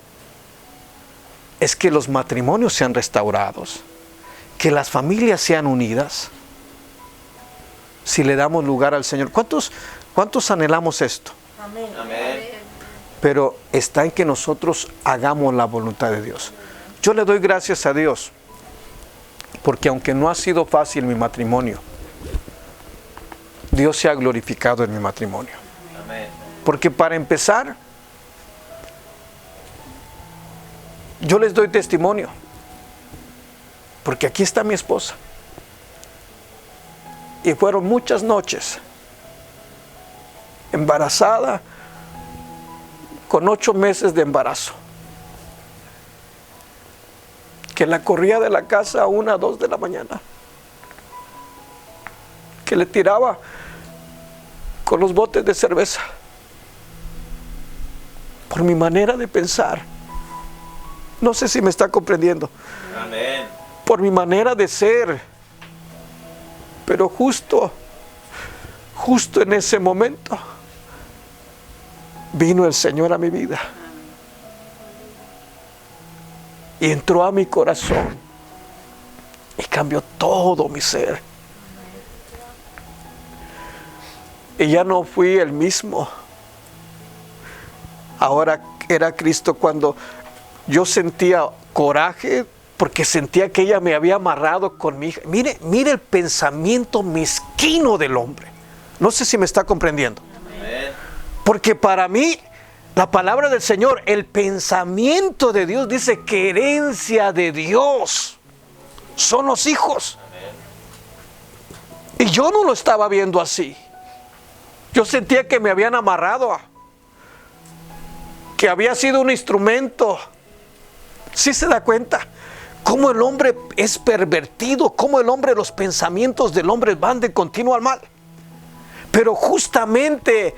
es que los matrimonios sean restaurados, que las familias sean unidas, si le damos lugar al Señor. ¿Cuántos anhelamos esto? Amén. Pero está en que nosotros hagamos la voluntad de Dios. Yo le doy gracias a Dios, porque aunque no ha sido fácil mi matrimonio, Dios se ha glorificado en mi matrimonio. Porque para empezar, yo les doy testimonio, porque aquí está mi esposa. Y fueron muchas noches embarazada, con 8 meses de embarazo, que la corría de la casa a 1, 2 de la mañana, que le tiraba con los botes de cerveza, por mi manera de pensar. No sé si me está comprendiendo. Amén. Por mi manera de ser. Pero justo en ese momento, vino el Señor a mi vida. Y entró a mi corazón. Y cambió todo mi ser. Y ya no fui el mismo. Ahora era Cristo cuando yo sentía coraje porque sentía que ella me había amarrado con mi hija. Mire el pensamiento mezquino del hombre. No sé si me está comprendiendo. Amén. Porque para mí, la palabra del Señor, el pensamiento de Dios dice que herencia de Dios son los hijos. Y yo no lo estaba viendo así. Yo sentía que me habían amarrado, que había sido un instrumento. ¿Sí se da cuenta? Cómo el hombre es pervertido, cómo el hombre, los pensamientos del hombre van de continuo al mal. Pero justamente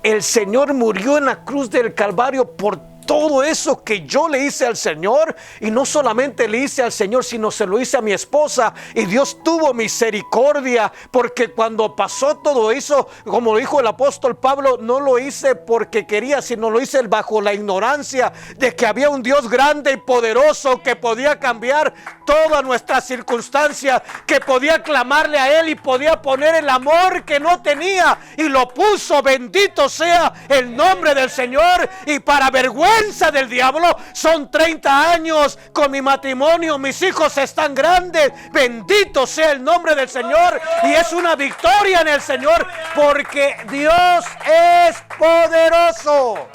el Señor murió en la cruz del Calvario por todo eso que yo le hice al Señor. Y no solamente le hice al Señor, sino se lo hice a mi esposa. Y Dios tuvo misericordia, porque cuando pasó todo eso, como dijo el apóstol Pablo, no lo hice porque quería, sino lo hice bajo la ignorancia de que había un Dios grande y poderoso que podía cambiar todas nuestras circunstancias, que podía clamarle a Él y podía poner el amor que no tenía y lo puso. Bendito sea el nombre del Señor. Y para vergüenza del diablo, son 30 años con mi matrimonio, mis hijos están grandes, bendito sea el nombre del Señor, y es una victoria en el Señor, porque Dios es poderoso.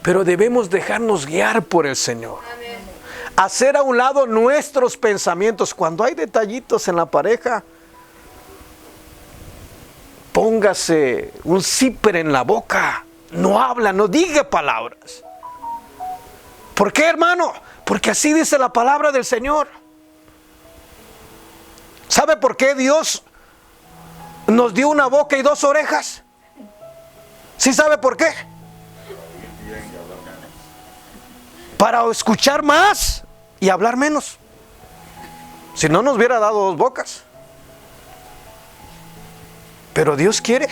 Pero debemos dejarnos guiar por el Señor, hacer a un lado nuestros pensamientos. Cuando hay detallitos en la pareja, póngase un zipper en la boca. No habla, no diga palabras. ¿Por qué, hermano? Porque así dice la palabra del Señor. ¿Sabe por qué Dios nos dio una boca y 2 orejas? ¿Sí sabe por qué? Para escuchar más y hablar menos. Si no, nos hubiera dado 2 bocas. Pero Dios quiere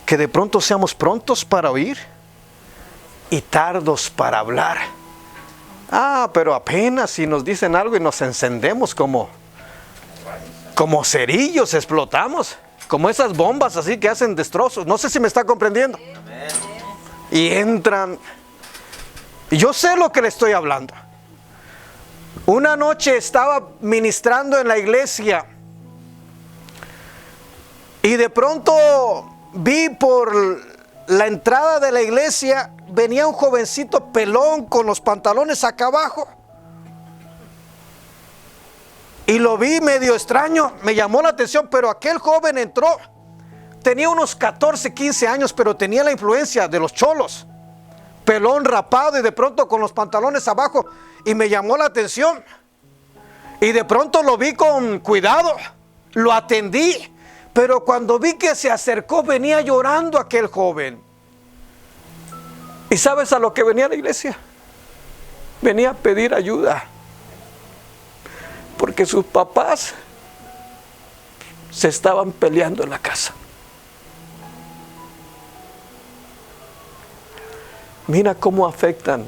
que de pronto seamos prontos para oír y tardos para hablar. Pero apenas si nos dicen algo y nos encendemos como cerillos, explotamos, como esas bombas así que hacen destrozos. No sé si me está comprendiendo. Y entran. Y yo sé lo que le estoy hablando. Una noche estaba ministrando en la iglesia y de pronto vi por la entrada de la iglesia, venía un jovencito pelón con los pantalones acá abajo. Y lo vi medio extraño, me llamó la atención, pero aquel joven entró. Tenía unos 14, 15 años, pero tenía la influencia de los cholos. Pelón, rapado y de pronto con los pantalones abajo. Y me llamó la atención. Y de pronto lo vi con cuidado, lo atendí. Pero cuando vi que se acercó, venía llorando aquel joven. ¿Y sabes a lo que venía a la iglesia? Venía a pedir ayuda, porque sus papás se estaban peleando en la casa. Mira cómo afectan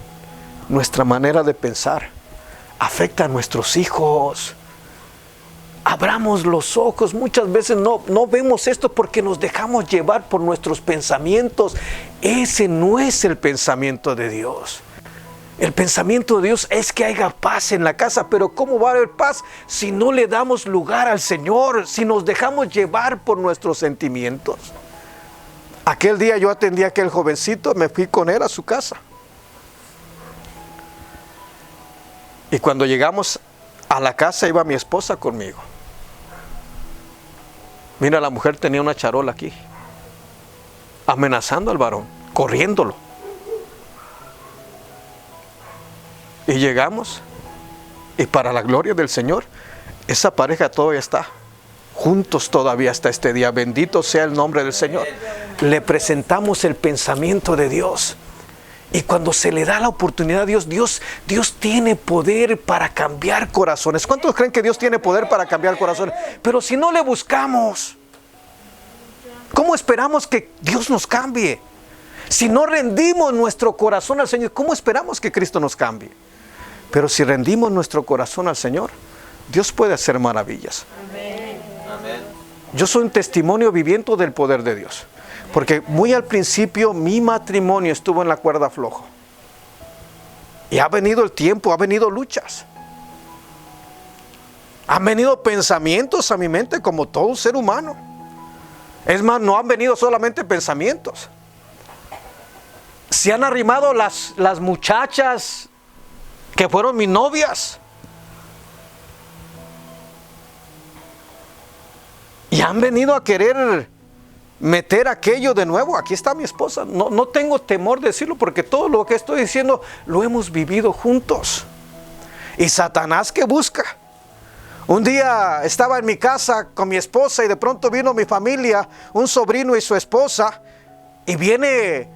nuestra manera de pensar, afectan a nuestros hijos. Abramos los ojos. Muchas veces no vemos esto porque nos dejamos llevar por nuestros pensamientos. Ese no es el pensamiento de Dios. El pensamiento de Dios es que haya paz en la casa. Pero ¿cómo va a haber paz si no le damos lugar al Señor? Si nos dejamos llevar por nuestros sentimientos. Aquel día yo atendí a aquel jovencito, me fui con él a su casa. Y cuando llegamos a la casa iba mi esposa conmigo. Mira, la mujer tenía una charola aquí, amenazando al varón, corriéndolo. Y llegamos, y para la gloria del Señor, esa pareja todavía está juntos todavía hasta este día. Bendito sea el nombre del Señor. Le presentamos el pensamiento de Dios. Y cuando se le da la oportunidad a Dios, Dios tiene poder para cambiar corazones. ¿Cuántos creen que Dios tiene poder para cambiar corazones? Pero si no le buscamos, ¿cómo esperamos que Dios nos cambie? Si no rendimos nuestro corazón al Señor, ¿cómo esperamos que Cristo nos cambie? Pero si rendimos nuestro corazón al Señor, Dios puede hacer maravillas. Amén. Yo soy un testimonio viviente del poder de Dios. Porque muy al principio mi matrimonio estuvo en la cuerda floja. Y ha venido el tiempo, ha venido luchas. Han venido pensamientos a mi mente como todo ser humano. Es más, no han venido solamente pensamientos. Se han arrimado las muchachas que fueron mis novias. Y han venido a querer meter aquello de nuevo. Aquí está mi esposa. No tengo temor de decirlo porque todo lo que estoy diciendo lo hemos vivido juntos. Y Satanás, ¿qué busca? Un día estaba en mi casa con mi esposa y de pronto vino mi familia, un sobrino y su esposa, y viene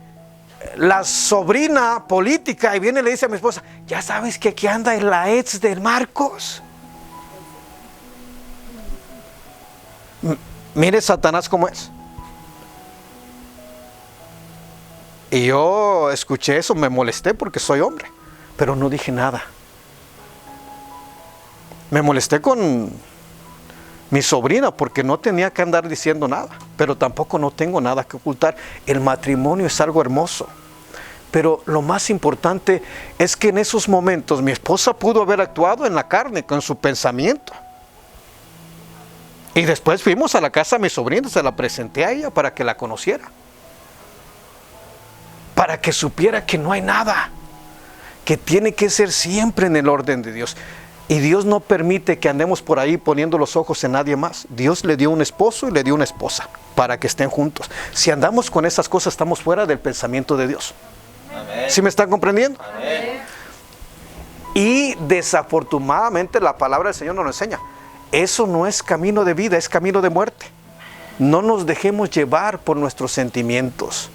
la sobrina política y viene y le dice a mi esposa, ¿ya sabes que aquí anda en la ex de Marcos? Mire Satanás cómo es. Y yo escuché eso, me molesté porque soy hombre, pero no dije nada. Me molesté con mi sobrina porque no tenía que andar diciendo nada, pero tampoco no tengo nada que ocultar. El matrimonio es algo hermoso, pero lo más importante es que en esos momentos mi esposa pudo haber actuado en la carne con su pensamiento. Y después fuimos a la casa de mi sobrina, se la presenté a ella para que la conociera, para que supiera que no hay nada, que tiene que ser siempre en el orden de Dios. Y Dios no permite que andemos por ahí poniendo los ojos en nadie más. Dios le dio un esposo y le dio una esposa para que estén juntos. Si andamos con esas cosas, estamos fuera del pensamiento de Dios. Amén. ¿Sí me están comprendiendo? Amén. Y desafortunadamente la palabra del Señor nos lo enseña. Eso no es camino de vida, es camino de muerte. No nos dejemos llevar por nuestros sentimientos.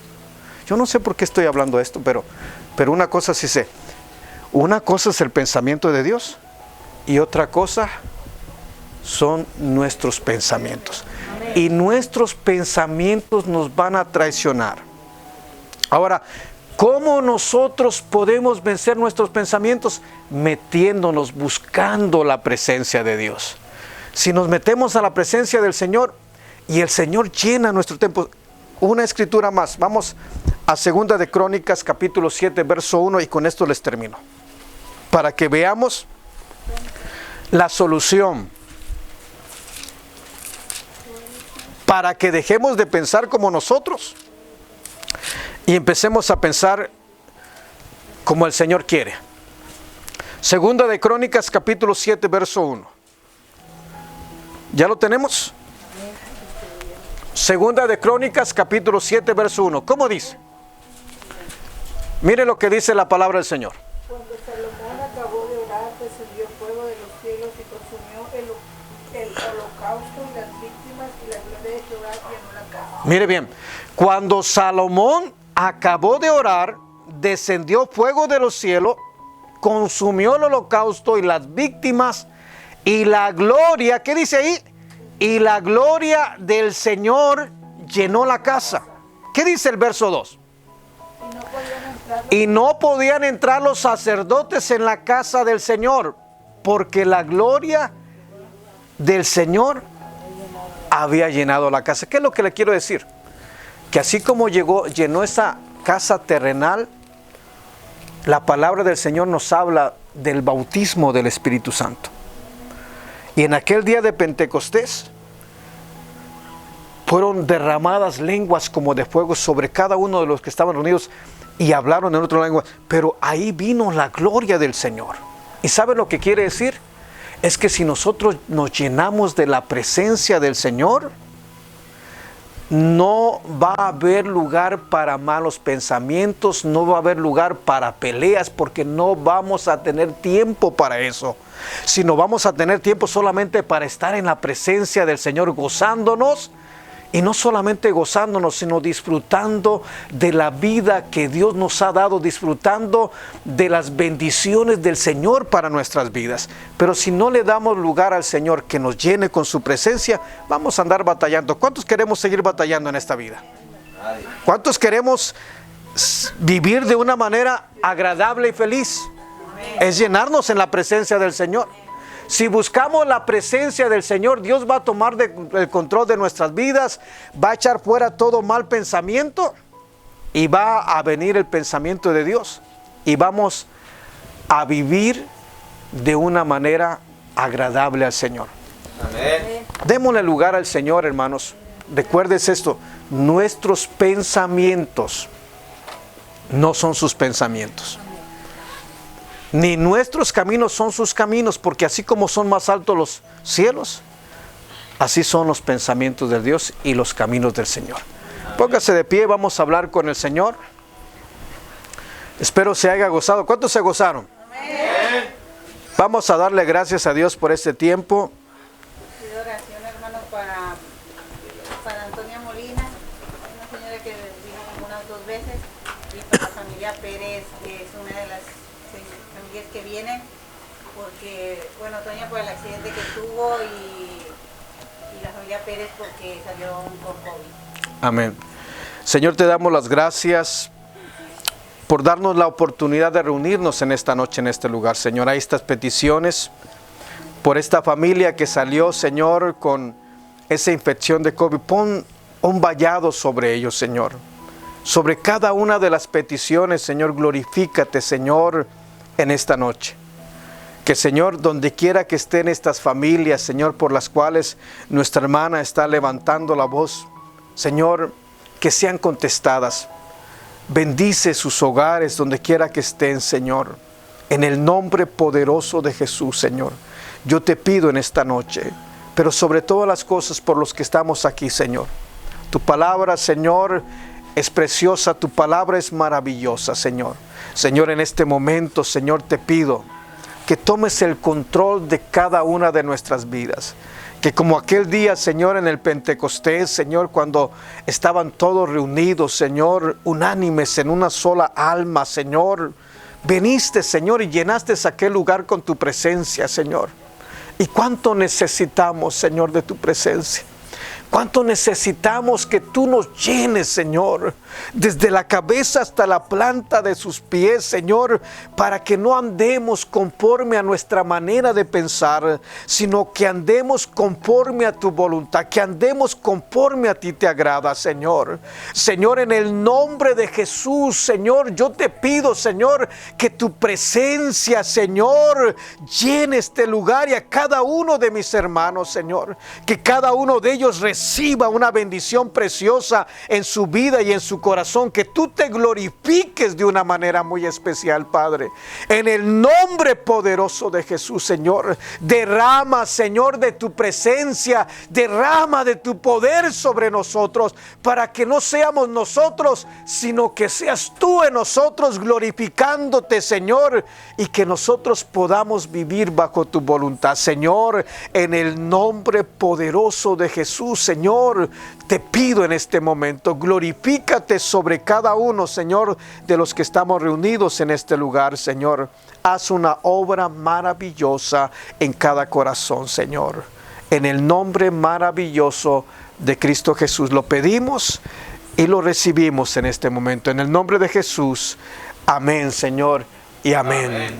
Yo no sé por qué estoy hablando esto, pero una cosa sí sé. Una cosa es el pensamiento de Dios. Y otra cosa son nuestros pensamientos. Amén. Y nuestros pensamientos nos van a traicionar. Ahora, ¿cómo nosotros podemos vencer nuestros pensamientos? Metiéndonos, buscando la presencia de Dios. Si nos metemos a la presencia del Señor y el Señor llena nuestro tiempo. Una escritura más. Vamos a 2 de Crónicas, capítulo 7, verso 1, y con esto les termino. Para que veamos la solución, para que dejemos de pensar como nosotros y empecemos a pensar como el Señor quiere. 2 de Crónicas, capítulo 7, verso 1. ¿Ya lo tenemos? 2 de Crónicas, capítulo 7, verso 1. ¿Cómo dice? Mire lo que dice la palabra del Señor. Cuando Salomón acabó de orar, descendió fuego de los cielos y consumió el holocausto y las víctimas, y la gloria de Jehová llenó la casa. Mire bien, cuando Salomón acabó de orar, descendió fuego de los cielos, consumió el holocausto y las víctimas, y la gloria, ¿qué dice ahí? Y la gloria del Señor llenó la casa. ¿Qué dice el verso 2? Y no podían entrar los sacerdotes en la casa del Señor, porque la gloria del Señor había llenado la casa. ¿Qué es lo que le quiero decir? Que así como llenó esa casa terrenal, la palabra del Señor nos habla del bautismo del Espíritu Santo. Y en aquel día de Pentecostés fueron derramadas lenguas como de fuego sobre cada uno de los que estaban reunidos y hablaron en otra lengua. Pero ahí vino la gloria del Señor. ¿Y sabe lo que quiere decir? Es que si nosotros nos llenamos de la presencia del Señor, no va a haber lugar para malos pensamientos, no va a haber lugar para peleas, porque no vamos a tener tiempo para eso, sino vamos a tener tiempo solamente para estar en la presencia del Señor, gozándonos, y no solamente gozándonos, sino disfrutando de la vida que Dios nos ha dado, disfrutando de las bendiciones del Señor para nuestras vidas. Pero si no le damos lugar al Señor que nos llene con su presencia, vamos a andar batallando. ¿Cuántos queremos seguir batallando en esta vida? ¿Cuántos queremos vivir de una manera agradable y feliz? Es llenarnos en la presencia del Señor. Si buscamos la presencia del Señor, Dios va a tomar el control de nuestras vidas, va a echar fuera todo mal pensamiento y va a venir el pensamiento de Dios. Y vamos a vivir de una manera agradable al Señor. Amén. Démosle lugar al Señor, hermanos. Recuérdese esto, nuestros pensamientos no son sus pensamientos. Ni nuestros caminos son sus caminos, porque así como son más altos los cielos, así son los pensamientos de Dios y los caminos del Señor. Póngase de pie, vamos a hablar con el Señor. Espero se haya gozado. ¿Cuántos se gozaron? Amén. Vamos a darle gracias a Dios por este tiempo. familia Pérez, que es una de las familias que vienen, porque, bueno, Toña por el accidente que tuvo y la familia Pérez porque salió con COVID. Amén. Señor, te damos las gracias por darnos la oportunidad de reunirnos en esta noche, en este lugar. Señor, hay estas peticiones por esta familia que salió, Señor, con esa infección de COVID. Pon un vallado sobre ellos, Señor. Sobre cada una de las peticiones, Señor, glorifícate, Señor, en esta noche. Que, Señor, donde quiera que estén estas familias, Señor, por las cuales nuestra hermana está levantando la voz, Señor, que sean contestadas. Bendice sus hogares donde quiera que estén, Señor. En el nombre poderoso de Jesús, Señor. Yo te pido en esta noche, pero sobre todas las cosas por los que estamos aquí, Señor. Tu palabra, Señor, es preciosa, tu palabra es maravillosa, Señor. Señor, en este momento, Señor, te pido que tomes el control de cada una de nuestras vidas. Que como aquel día, Señor, en el Pentecostés, Señor, cuando estaban todos reunidos, Señor, unánimes en una sola alma, Señor, veniste, Señor, y llenaste aquel lugar con tu presencia, Señor. Y cuánto necesitamos, Señor, de tu presencia. Cuánto necesitamos que tú nos llenes, Señor, desde la cabeza hasta la planta de sus pies, Señor, para que no andemos conforme a nuestra manera de pensar, sino que andemos conforme a tu voluntad, que andemos conforme a ti te agrada, Señor. Señor, en el nombre de Jesús, Señor, yo te pido, Señor, que tu presencia, Señor, llene este lugar y a cada uno de mis hermanos, Señor, que cada uno de ellos reciba una bendición preciosa en su vida y en su corazón, que tú te glorifiques de una manera muy especial, Padre. En el nombre poderoso de Jesús, Señor, derrama, Señor, de tu presencia, derrama de tu poder sobre nosotros, para que no seamos nosotros, sino que seas tú en nosotros glorificándote, Señor, y que nosotros podamos vivir bajo tu voluntad, Señor. En el nombre poderoso de Jesús, Señor, te pido en este momento, glorifícate sobre cada uno, Señor, de los que estamos reunidos en este lugar, Señor. Haz una obra maravillosa en cada corazón, Señor. En el nombre maravilloso de Cristo Jesús lo pedimos y lo recibimos en este momento. En el nombre de Jesús, amén, Señor, y amén.